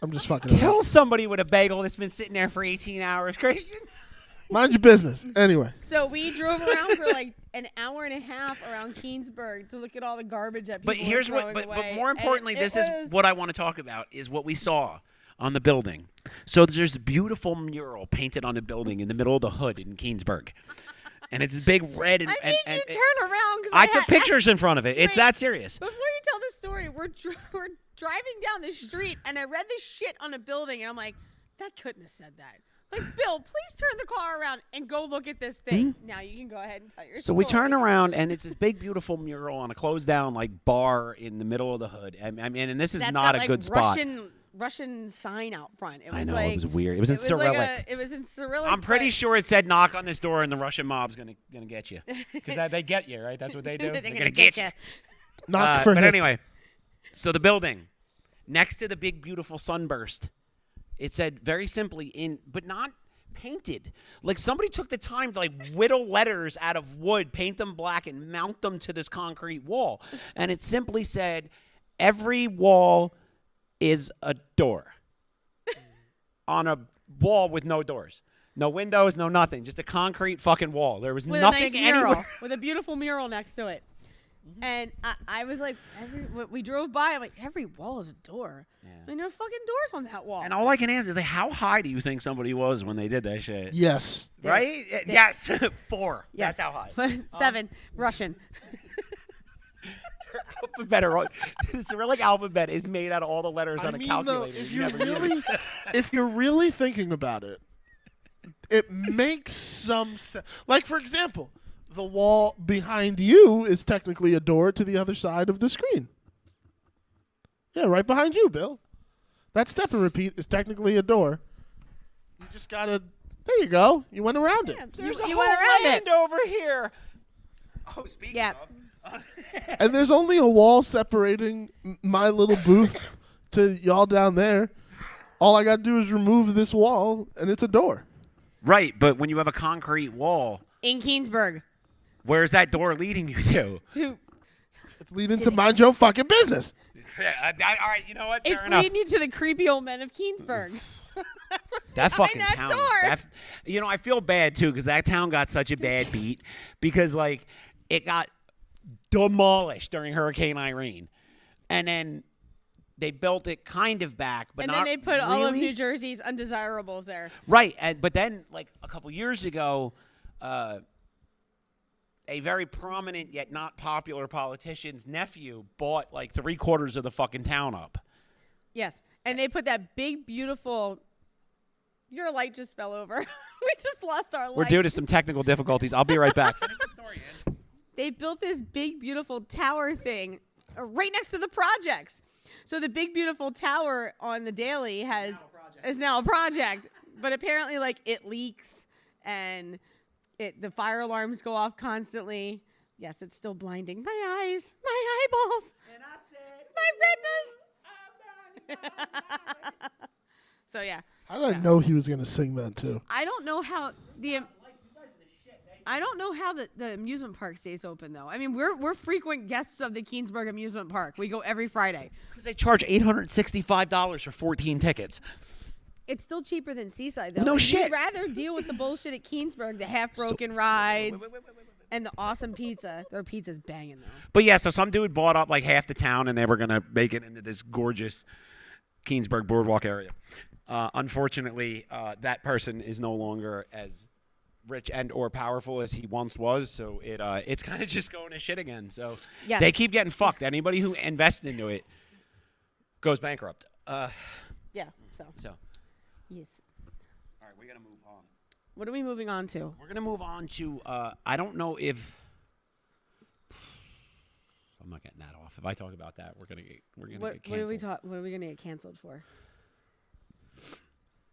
I'm just fucking around. Kill somebody with a bagel that's been sitting there for 18 hours, Christian. Mind your business. Anyway. So we drove around for like an hour and a half around Keensburg to look at all the garbage that people But here's were what. throwing But away. more And importantly, it this was- is what I want to talk about. Is what we saw on the building. So there's a beautiful mural painted on the building in the middle of the hood in Keensburg, and it's big red and. I made and you turn around because I took pictures in front of it. It's Wait. that serious. Before you tell the story, we're driving down the street, and I read this shit on a building, and I'm like, that couldn't have said that. Like, Bill, please turn the car around and go look at this thing. Now you can go ahead and tell your So story. we turn around, and it's this big, beautiful mural on a closed-down like bar in the middle of the hood. I mean, and this is That's not got, a like, good spot. Russian sign out front. It was I know, like, it was weird. It was in Cyrillic. it was in Cyrillic. I'm pretty but- sure it said knock on this door and the Russian mob's gonna get you, because they get you, right? That's what they do. They're gonna get you. Not for But hit. anyway, so the building next to the big beautiful sunburst, it said very simply but not painted. Like somebody took the time to like whittle letters out of wood, paint them black, and mount them to this concrete wall, and it simply said, "Every wall is a door." On a wall with no doors. No windows, no nothing. Just a concrete fucking wall. There was With nothing a nice mural, anywhere. with a beautiful mural next to it. And I was like, we drove by. I'm like, every wall is a door. Yeah. And there are fucking doors on that wall. And all I can ask is, like, how high do you think somebody was when they did that shit? Yes. Right? Yes. 4. Yes. That's how high. 7. Russian. Alphabet. The Cyrillic alphabet is made out of all the letters on a calculator. if You you're never really, use. if you're really thinking about it, it makes some sense. Like, for example, the wall behind you is technically a door to the other side of the screen. Yeah, right behind you, Bill. That step and repeat is technically a door. You just gotta. There you go. You went around it. There's You a whole went around it. land over here. Oh, speaking Yeah. of. And there's only a wall separating my little booth to y'all down there. All I gotta do is remove this wall, and it's a door. Right, but when you have a concrete wall, In Keensburg. where's that door leading you to? It's leading to mind your fucking business. All right, you know what? Fair It's enough. leading you to the creepy old men of Keensburg. That fucking that town. door. I feel bad too because that town got such a bad beat because like it got demolished during Hurricane Irene, and then they built it kind of back, but And not then they put all of really. New Jersey's undesirables there. Right, but then like a couple years ago, a very prominent yet not popular politician's nephew bought like 3/4 of the fucking town up. Yes. And they put that big, beautiful. Your light just fell over. We just lost our light. We're due to some technical difficulties. I'll be right back. Finish the story, Ann. They built this big, beautiful tower thing right next to the projects. So the big, beautiful tower on the Daily is now a project. But apparently, like, it leaks and the fire alarms go off constantly. Yes, it's still blinding. My eyes, my eyeballs, And I said, my retinas. So, yeah. How did I know he was gonna sing that too? I don't know how the amusement park stays open though. I mean, we're frequent guests of the Keensburg Amusement Park. We go every Friday. because they charge $865 for 14 tickets. It's still cheaper than Seaside though. No And shit. We'd rather deal with the bullshit at Keensburg, the half-broken rides, and the awesome pizza. Their pizza's banging though. But yeah, so some dude bought up like half the town, and they were gonna make it into this gorgeous Keensburg Boardwalk area. Unfortunately, that person is no longer as rich and or powerful as he once was, so it's kind of just going to shit again. So Yes. they keep getting fucked. Anybody who invests into it goes bankrupt. Yeah. So yes. All right, we're gonna move on. What are we moving on to? We're gonna move on to I don't know if I'm not getting that off. If I talk about that, we're gonna get What canceled. are we gonna get canceled for?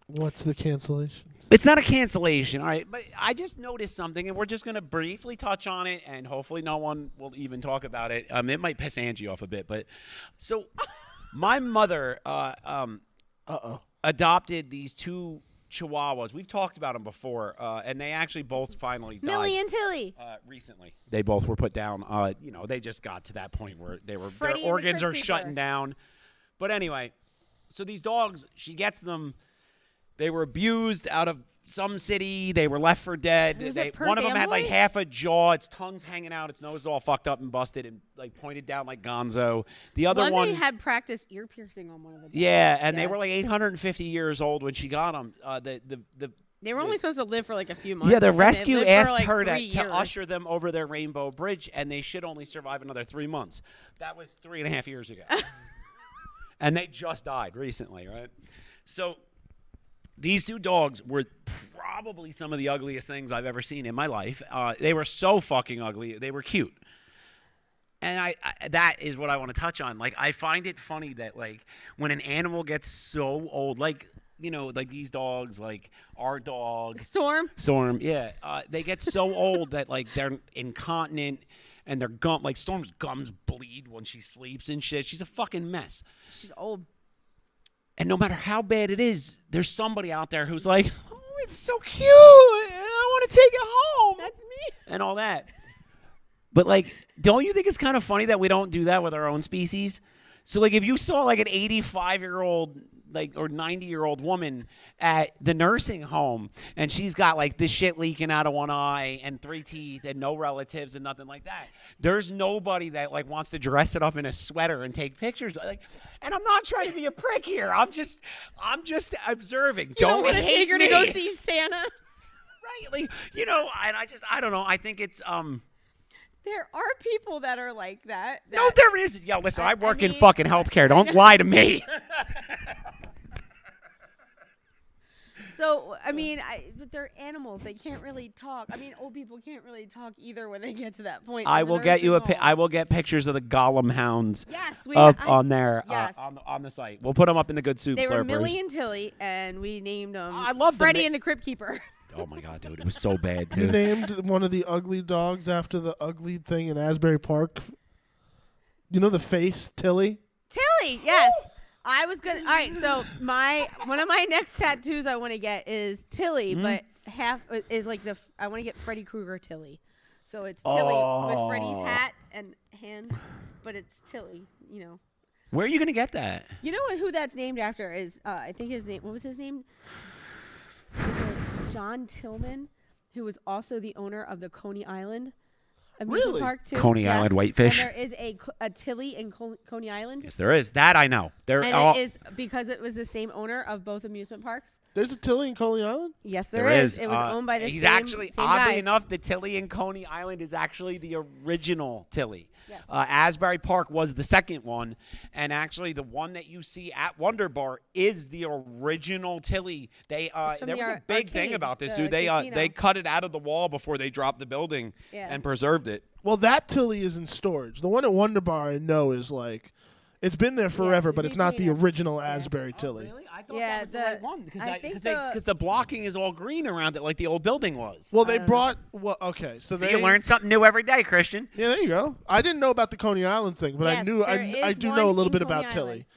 What's the cancellation? It's not a cancellation, all right. But I just noticed something, and we're just gonna briefly touch on it, and hopefully no one will even talk about it. It might piss Angie off a bit, but so my mother adopted these 2 Chihuahuas. We've talked about them before, and they actually both finally died. Millie and Tilly. Recently, they both were put down. They just got to that point where their organs are shutting down. But anyway, so these dogs, she gets them. They were abused out of some city. They were left for dead. One of them had like half a jaw. Its tongue's hanging out. Its nose is all fucked up and busted and like pointed down like Gonzo. The other one had practiced ear piercing on one of them. Yeah, and they were like 850 years old when she got them. They were only supposed to live for like a few months. Yeah, the rescue asked her to usher them over their rainbow bridge, and they should only survive another 3 months. That was 3.5 years ago. And they just died recently, right? So these 2 dogs were probably some of the ugliest things I've ever seen in my life. They were so fucking ugly. They were cute. And I that is what I want to touch on. Like, I find it funny that, like, when an animal gets so old, like, like these dogs, like our dog. Storm, yeah. They get so old that, like, they're incontinent and their Storm's gums bleed when she sleeps and shit. She's a fucking mess. She's old. And no matter how bad it is, there's somebody out there who's like, oh, it's so cute. I want to take it home. That's me. And all that. But, like, don't you think it's kind of funny that we don't do that with our own species? So, like, if you saw, like, an 85-year-old, like, or 90-year-old woman at the nursing home, and she's got, like, this shit leaking out of one eye and 3 teeth and no relatives and nothing like that, there's nobody that, like, wants to dress it up in a sweater and take pictures. Like, and I'm not trying to be a prick here. I'm just observing. Don't want to take her to go see Santa. Right. Like, and I don't know. I think it's, There are people that are like that. No, there isn't. Yo, listen, I work in fucking healthcare. Don't lie to me. So, I mean, but they're animals. They can't really talk. I mean, old people can't really talk either when they get to that point. I will get you I will get pictures of the Gollum hounds. Yes, on there. Yes. On the site. We'll put them up in the Good Soup They Slurpers. were Millie and Tilly, and we named them. I love Freddy and the Crypt Keeper. Oh my god, dude, it was so bad. You Dude. named one of the ugly dogs after the ugly thing in Asbury Park. You know the face, Tilly? Tilly, yes. I was gonna. All right, so one of my next tattoos I want to get is Tilly, but half is like I want to get Freddy Krueger Tilly. So it's Tilly with Freddy's hat and hands, but it's Tilly. Where are you gonna get that? You know who that's named after is I think his name. What was his name? Was it John Tillman, who was also the owner of the Coney Island amusement park too. Coney Island Whitefish. And there is a Tilly in Coney Island. Yes, there is. That I know. It is because it was the same owner of both amusement parks. There's a Tilly in Coney Island? Yes, there is. It was owned by the he's same actually, same oddly guy. enough, the Tilly in Coney Island is actually the original Tilly. Yes. Asbury Park was the second one, and actually the one that you see at Wonder Bar is the original Tilly. There was a big thing about this, dude. They cut it out of the wall before they dropped the building and preserved it. Well, that Tilly is in storage. The one at Wonder Bar I know is like, it's been there forever, but it's not the original Asbury Tilly. Really? I thought Yeah, that was the right one think because the blocking is all green around it like the old building was. Well, they brought okay, so you learn something new every day, Christian. Yeah, there you go. I didn't know about the Coney Island thing, but Yes, I do know a little bit about Tilly.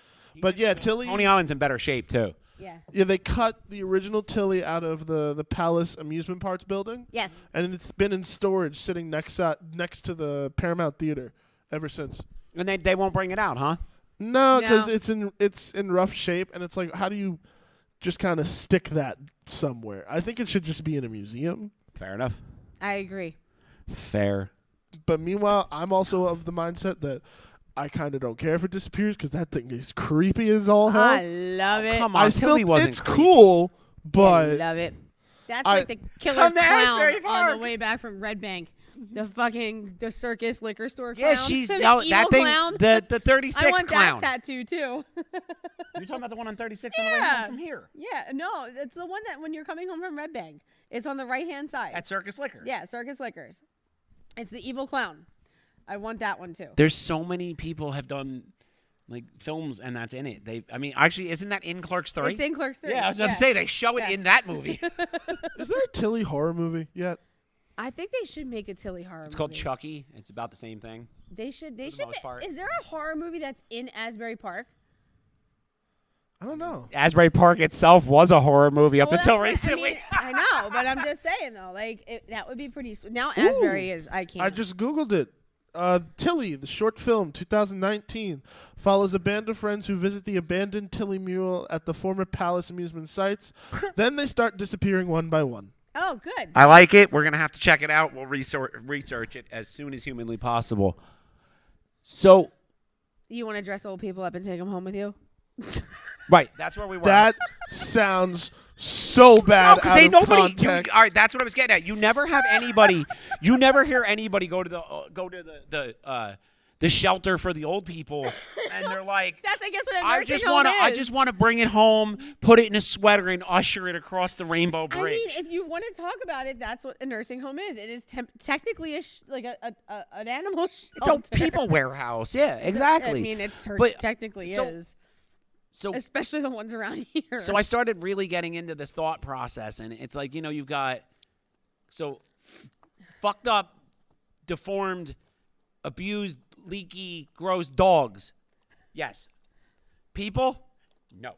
But yeah, Tilly. Coney Island's in better shape too. Yeah. Yeah, they cut the original Tilly out of the Palace Amusement Parks building. Yes. And it's been in storage, sitting next to the Paramount Theater ever since. And they won't bring it out, huh? No, because it's in rough shape, and it's like, how do you just kind of stick that somewhere? I think it should just be in a museum. Fair enough. I agree. Fair. But meanwhile, I'm also of the mindset that I kind of don't care if it disappears because that thing is creepy as all hell. I love it. Come on, Tilly wasn't It's creepy. cool, I but love it. That's like the killer Come to clown Asbury on Park. the way back from Red Bank. The circus liquor store Yeah, clown. she's The no evil that thing. clown. The 36 I want clown. that tattoo too. You're talking about the one on 36 on the way Yeah. home from here. Yeah, no, it's the one that when you're coming home from Red Bank, it's on the right hand side. At Circus Liquor. Yeah, Circus Liquors. It's the evil clown. I want that one too. There's so many people have done like films, and that's in it. Actually, isn't that in Clerks 3? It's in Clerks 3. Yeah, I was about to say they show it in that movie. Is there a Tilly horror movie yet? I think they should make a Tilly horror movie. It's called Chucky. It's about the same thing. They should. the most part. Is there a horror movie that's in Asbury Park? I don't know. Asbury Park itself was a horror movie up Well, until that's what- recently. I know, but I'm just saying though, like that would be pretty. Now Asbury is. I can't. I just Googled it. Tilly, the short film, 2019, follows a band of friends who visit the abandoned Tilly Mule at the former Palace amusement sites. Then they start disappearing one by one. Oh, good. I like it. We're going to have to check it out. We'll research it as soon as humanly possible. So, You want to dress old people up and take them home with you? right, that's where we were. That sounds so bad because out ain't of nobody. context. All right, that's what I was getting at. You never have anybody. You never hear anybody go to the shelter for the old people, and they're like, That's I guess what a I nursing just home want to. is. I just want to bring it home, put it in a sweater, and usher it across the Rainbow I Bridge. mean, if you want to talk about it, that's what a nursing home is. It is technically an animal It's a shelter. people warehouse. Yeah, exactly. I mean, it But, technically so- is, So especially the ones around here. So I started really getting into this thought process, and it's like, you've got fucked up, deformed, abused, leaky, gross dogs. Yes. People? No.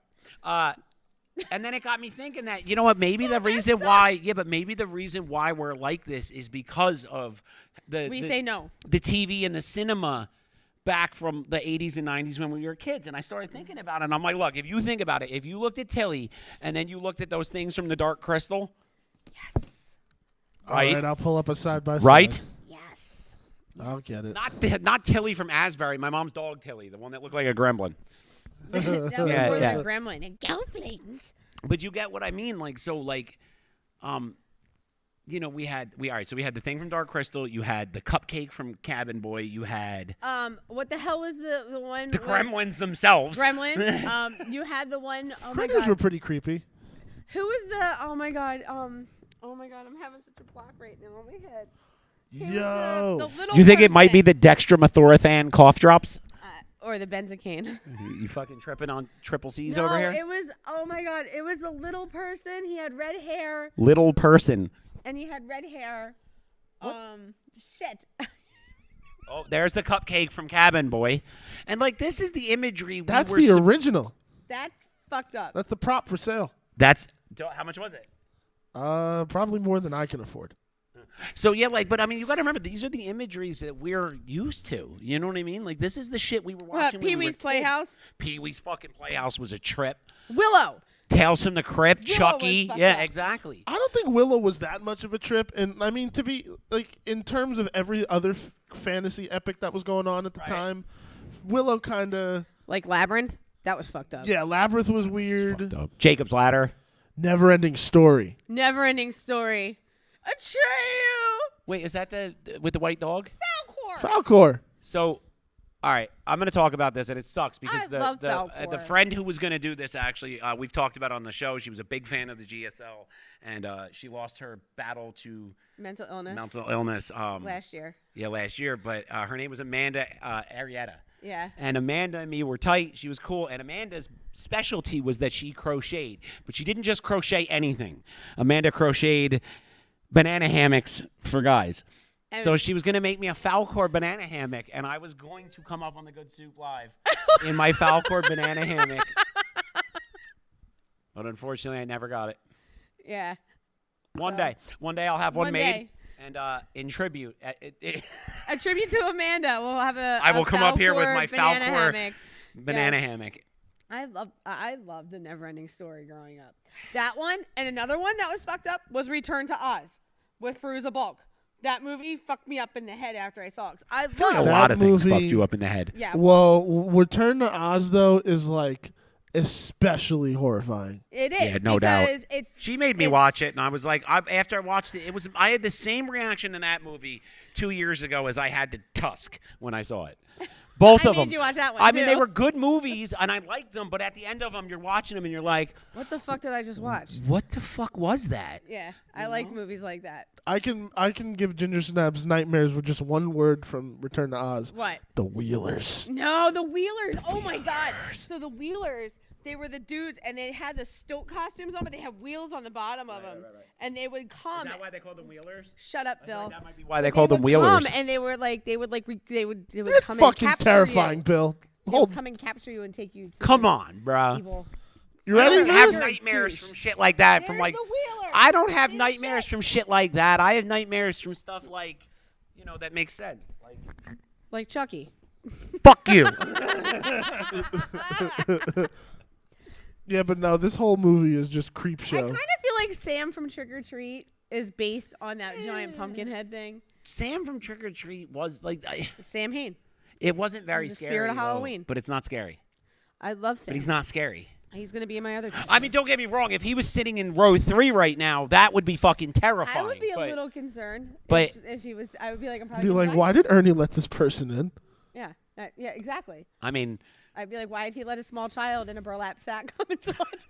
And then it got me thinking that, you know what, maybe the reason why we're like this is because of we say no. the TV and the cinema back from the 80s and 90s when we were kids. And I started thinking about it, and I'm like, look, if you think about it, if you looked at Tilly and then you looked at those things from the Dark Crystal. Yes. Right? All right, I'll pull up a side by side. Right? Yes. I'll get it. Not Tilly from Asbury, my mom's dog Tilly, the one that looked like a gremlin. That was Yeah, more yeah. than a gremlin. And Gelflings. But you get what I mean, we had the thing from Dark Crystal, you had the cupcake from Cabin Boy, you had What the hell was the one? the gremlins themselves. Gremlin. You had the one. Oh my Critters god. were pretty creepy. Who was the? Oh my god. Oh my god. I'm having such a block right now on my head. Who was Yo. The little You think it might be person? the dextromethorphan cough drops? Or the benzocaine. You fucking tripping on triple C's No, over here? it was. Oh my god. It was the little person. He had red hair, Little person. and he had red hair. Shit. Oh, there's the cupcake from Cabin Boy. And this is the imagery That's the original. That's fucked up. That's the prop for sale. How much was it? Probably more than I can afford. So yeah, but I mean, you got to remember, these are the imageries that we're used to. You know what I mean? This is the shit we were watching. Pee Wee's Playhouse. Pee Wee's fucking Playhouse was a trip. Willow. Tales from the Crypt, Willow Chucky. was fucked Yeah, up. exactly. I don't think Willow was that much of a trip, and I mean to be in terms of every other fantasy epic that was going on at the time, Willow kind of Like Labyrinth. That was fucked up. Labyrinth was weird. Jacob's Ladder. Never-ending story. Never-ending story. Atreyu. Wait, is that with the white dog? Falcor. Falcor. So, all right, I'm going to talk about this, and it sucks because I love the Falcor. friend who was going to do this, actually, we've talked about on the show. She was a big fan of the GSL, and she lost her battle to Mental illness. last year. Yeah, last year. But her name was Amanda Arrieta. Yeah. And Amanda and me were tight. She was cool. And Amanda's specialty was that she crocheted. But she didn't just crochet anything. Amanda crocheted banana hammocks for guys. So she was going to make me a Falcor banana hammock, and I was going to come up on the Good Soup Live in my Falcor banana hammock. But unfortunately, I never got it. Yeah. One day I'll have one One made, day. and in tribute. A tribute to Amanda. We'll have I will come up here with my banana Falcor hammock. banana Yes. hammock. I loved the Neverending Story growing up. That one and another one that was fucked up was Return to Oz with Fairuza Balk. That movie fucked me up in the head after I saw it. 'Cause I I feel like a love That lot of things movie- fucked you up in the head. Yeah. Well, Return to Oz though is especially horrifying. It is. Yeah, no doubt. because It's, She made me watch it, and I was like, after I watched it, I had the same reaction in that movie 2 years ago as I had to Tusk when I saw it. Both I of them. made you watch that one, I mean, they too. were good movies, and I liked them. But at the end of them, you're watching them, and you're like, What the fuck did I just watch? "What the fuck was that?" Yeah, I like movies like that. I can give Ginger Snaps nightmares with just one word from Return to Oz. What? The Wheelers. No, the Wheelers. Oh my God. So the Wheelers, they were the dudes, and they had the stoat costumes on, but they had wheels on the bottom of them, and they would come. Is that why they called them Wheelers? Shut up, Bill. That might be why they called them would Wheelers. Come and they would That's come fucking and capture terrifying, you. Bill. They would Hold. come and capture you and take you to Come on, bro. evil. You ready You're for I have this? nightmares douche. from shit like that. From They're like, the Wheelers. I don't have They're nightmares shit. from shit like that. I have nightmares from stuff like, that makes sense. Like, Like Chucky. fuck you. Yeah, but no, this whole movie is just creep I show. kind of feel like Sam from Trick or Treat is based on that giant pumpkin head thing. Sam from Trick or Treat was like, Sam Hain. it wasn't very He's the scary. spirit of though, Halloween. but it's not scary. I love Sam. But he's not scary. He's gonna be in my other two. I mean, don't get me wrong. If he was sitting in row 3 right now, that would be fucking terrifying. I would be a but little concerned but- if he was. I would be like, I'm probably Be gonna like, die. why did Ernie let this person in? Yeah, yeah, exactly. I mean, I'd be like, why did he let a small child in a burlap sack come and watch?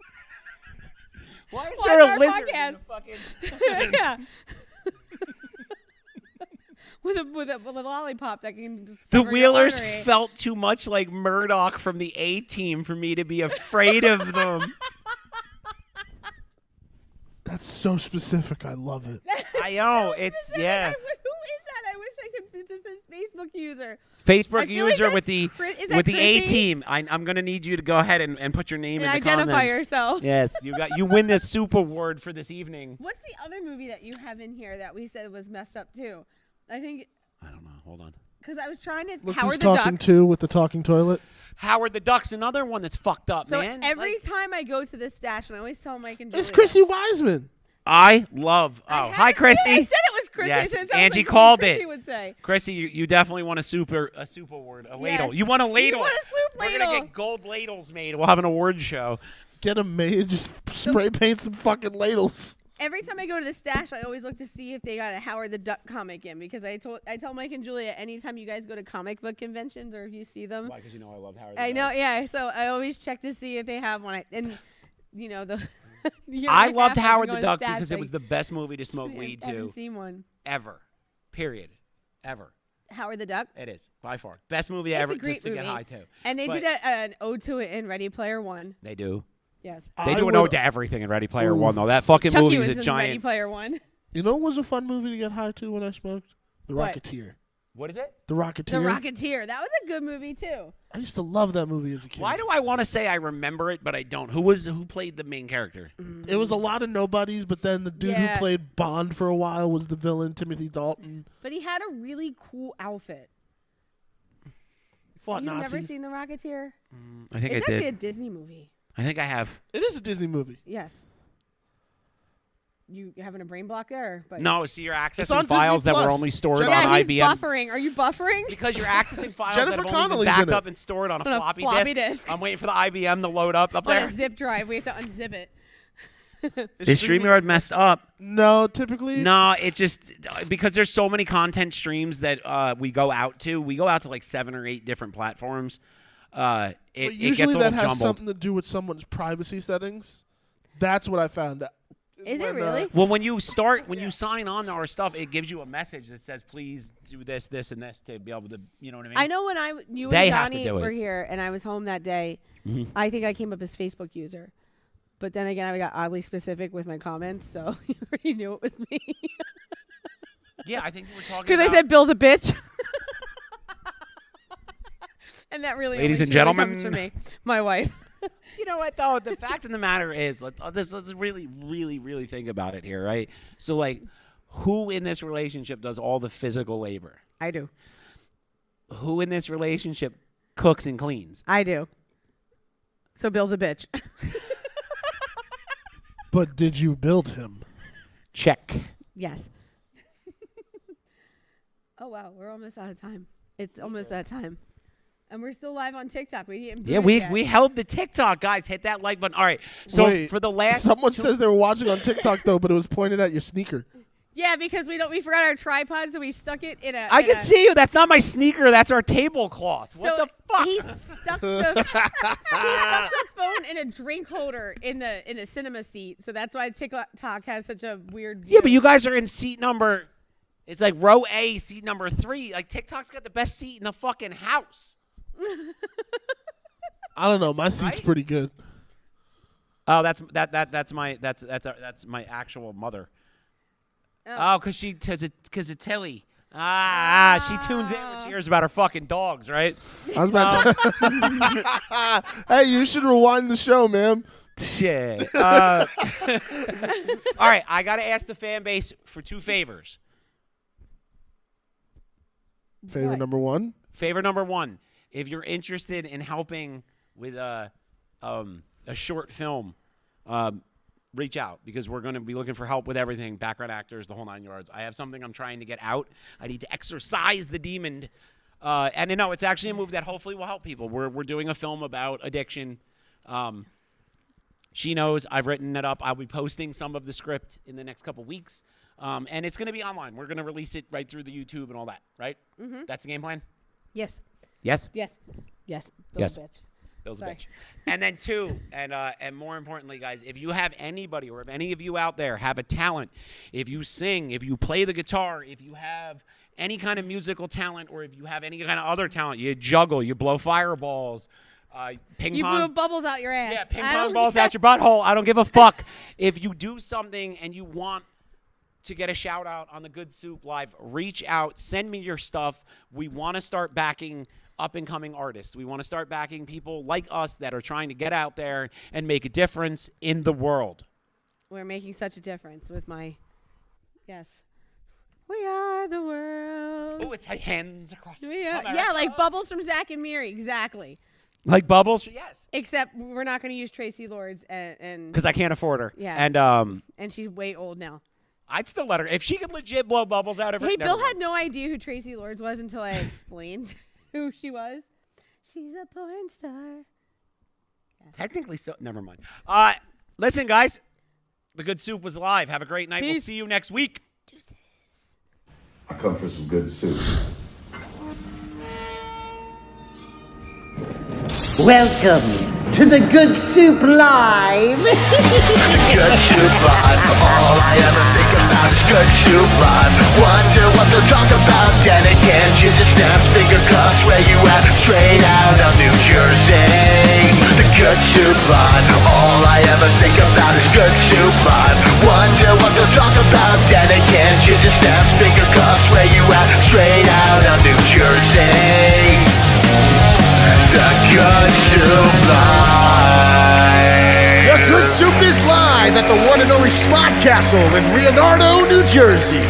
why is Watch there a our lizard in podcast. the fucking? Yeah. with a lollipop that can. The sever your Wheelers artery. felt too much like Murdoch from the A-Team for me to be afraid of them. That's so specific. I love it. I know, So it's specific. yeah. Who is that? I wish I could. It's just this Facebook user. Facebook I feel like user that's with the Is that with the Chrissy? A-Team. I'm gonna need you to go ahead and put your name And in the identify comments. yourself. Yes, you win the super award for this evening. What's the other movie that you have in here that we said was messed up too? I think I don't know. Hold on. because I was trying to Look Howard who's the talking Duck. to with the talking toilet. Howard the Duck's another one that's fucked up, So man. every Like, time I go to this stash, and I always tell Mike and Julia, It's Chrissy Wiseman. I love. I Oh, had hi, it right. Chrissy. I said it was Chrissy. Yes, I said it sounds Angie like something called Chrissy it. would say. Chrissy, you definitely want a soup award, a ladle. Yes. You want a You ladle? want a soup We're ladle. gonna get gold ladles made. We'll have an award show. Get a maid, just spray paint some fucking ladles. Every time I go to the stash, I always look to see if they got a Howard the Duck comic in because I tell Mike and Julia anytime you guys go to comic book conventions or if you see them. Why? Because you know I love Howard. I know, yeah. So I always check to see if they have one. And the. I loved Howard the Duck because it was the best movie to smoke weed I haven't to seen one. ever. Period. Ever. Howard the Duck. It is by far best movie It's ever. a great Just to get movie. high to. And they But did an ode to it in Ready Player One. They do. Yes. They do an ode to everything in Ready Player One though. That fucking Chucky movie was is a in Ready giant. Player One. You know what was a fun movie to get high to when I smoked? The What? Rocketeer. What is it? The The Rocketeer. Rocketeer. That was a good movie too. I used to love that movie as a kid. Why do I want to say I remember it, but I don't? Who played the main character? It was a lot of nobodies, but then the dude Yeah. who played Bond for a while was the villain, Timothy Dalton. But he had a really cool outfit. Fought You've Nazis. never seen The Rocketeer? I think It's I actually did. a Disney movie. I think I have. It is a Disney movie. Yes. You having a brain block there? But No, see, you're on accessing Disney files that were Plus. only stored Yeah, yeah, on he's IBM. buffering. Are you buffering? Because you're accessing files Jennifer that have only been Connelly's backed in it. up and stored on a On a floppy, floppy disk. disk. I'm waiting for the IBM to load up On there. a zip drive. We have to unzip it. Is StreamYard messed up? No, typically. No, it just because there's so many content streams that we go out to. We go out to like 7 or 8 different platforms. It But gets usually a that little has jumbled. something to do with someone's privacy settings. That's what I found out. Is it when, really? Well, when you sign on to our stuff, it gives you a message that says, "Please do this, this, and this" to be able to, you know what I mean? I know when you They and have to Johnny do it. were here and I was home that day, I think I came up as Facebook user. But then again, I got oddly specific with my comments, so you already knew it was me. Yeah, I think we were talking Because I about- said Bill's a bitch. And that really Ladies only and truly gentlemen. comes from me, my wife. You know what, though? The fact of the matter is, let's really, really, really think about it here, right? So, like, who in this relationship does all the physical labor? I do. Who in this relationship cooks and cleans? I do. So Bill's a bitch. But did you build him? Check. Yes. Oh, wow. We're almost out of time. It's almost that time. And we're still live on TikTok. We didn't Yeah, we held the TikTok, guys. Hit that like button. All right. So Wait, for the last, someone says they were watching on TikTok though, but it was pointed at your sneaker. Yeah, because we forgot our tripod, so we stuck it in a. I can see you. That's not my sneaker. That's our tablecloth. What So the fuck? he stuck the phone in a drink holder in a cinema seat. So that's why TikTok has such a weird view. Yeah, but you guys are in seat number. It's like row A, seat number 3. Like TikTok's got the best seat in the fucking house. I don't know. My seat's Right? pretty good. Oh, that's my actual mother. Oh, cause it's Tilly. She tunes in when she hears about her fucking dogs, right? I was about to. Hey, you should rewind the show, man. Shit. All right, I gotta ask the fan base for 2 favors. Favor number 1. Favor number 1: if you're interested in helping with a short film, reach out, because we're going to be looking for help with everything, background actors, the whole 9 yards. I have something I'm trying to get out. I need to exorcise the demon. And no, it's actually a movie that hopefully will help people. We're doing a film about addiction. She knows. I've written it up. I'll be posting some of the script in the next couple weeks. And it's going to be online. We're going to release it right through the YouTube and all that, right? Mm-hmm. That's the game plan? Yes. Yes? Yes. Yes. Yes. Bitch. Bill's a Sorry. bitch. And then 2, and more importantly, guys, if you have anybody, or if any of you out there have a talent, if you sing, if you play the guitar, if you have any kind of musical talent, or if you have any kind of other talent, you juggle, you blow fireballs, ping You pong. blew bubbles out your ass. Yeah, ping pong balls out your butthole. I don't give a fuck. If you do something and you want to get a shout out on the Good Soup Live, reach out, send me your stuff. We want to start backing up-and-coming artists. We want to start backing people like us that are trying to get out there and make a difference in the world. We're making such a difference with my. Yes. We are the world. Oh, it's hands across Yeah, like Bubbles from Zack and Miri. Exactly. Like Bubbles? Yes. Except we're not going to use Tracy Lords and Because I can't afford her. Yeah. And she's way old now. I'd still let her. If she could legit blow bubbles out of her. Hey, never Bill mind. had no idea who Tracy Lords was until I explained who she was. She's a porn star. Technically, so. Never mind. Listen, guys. The Good Soup was live. Have a great night. We'll Peace. see you next week. Deuces. I come for some good soup. Welcome to the Good Soup Live. Good soup live. All I ever think about is good soup live. Wonder what they'll talk about. Then again, ginger snaps, finger cuffs. Where you at? Straight out of New Jersey. The good soup live. All I ever think about is good soup live. Wonder what they'll talk about. Then again, ginger snaps, finger cuffs. Where you at? Straight out of New Jersey. The Good Soup Live. The Good Soup is live at the one and only SMODCASTLE in Leonardo, New Jersey.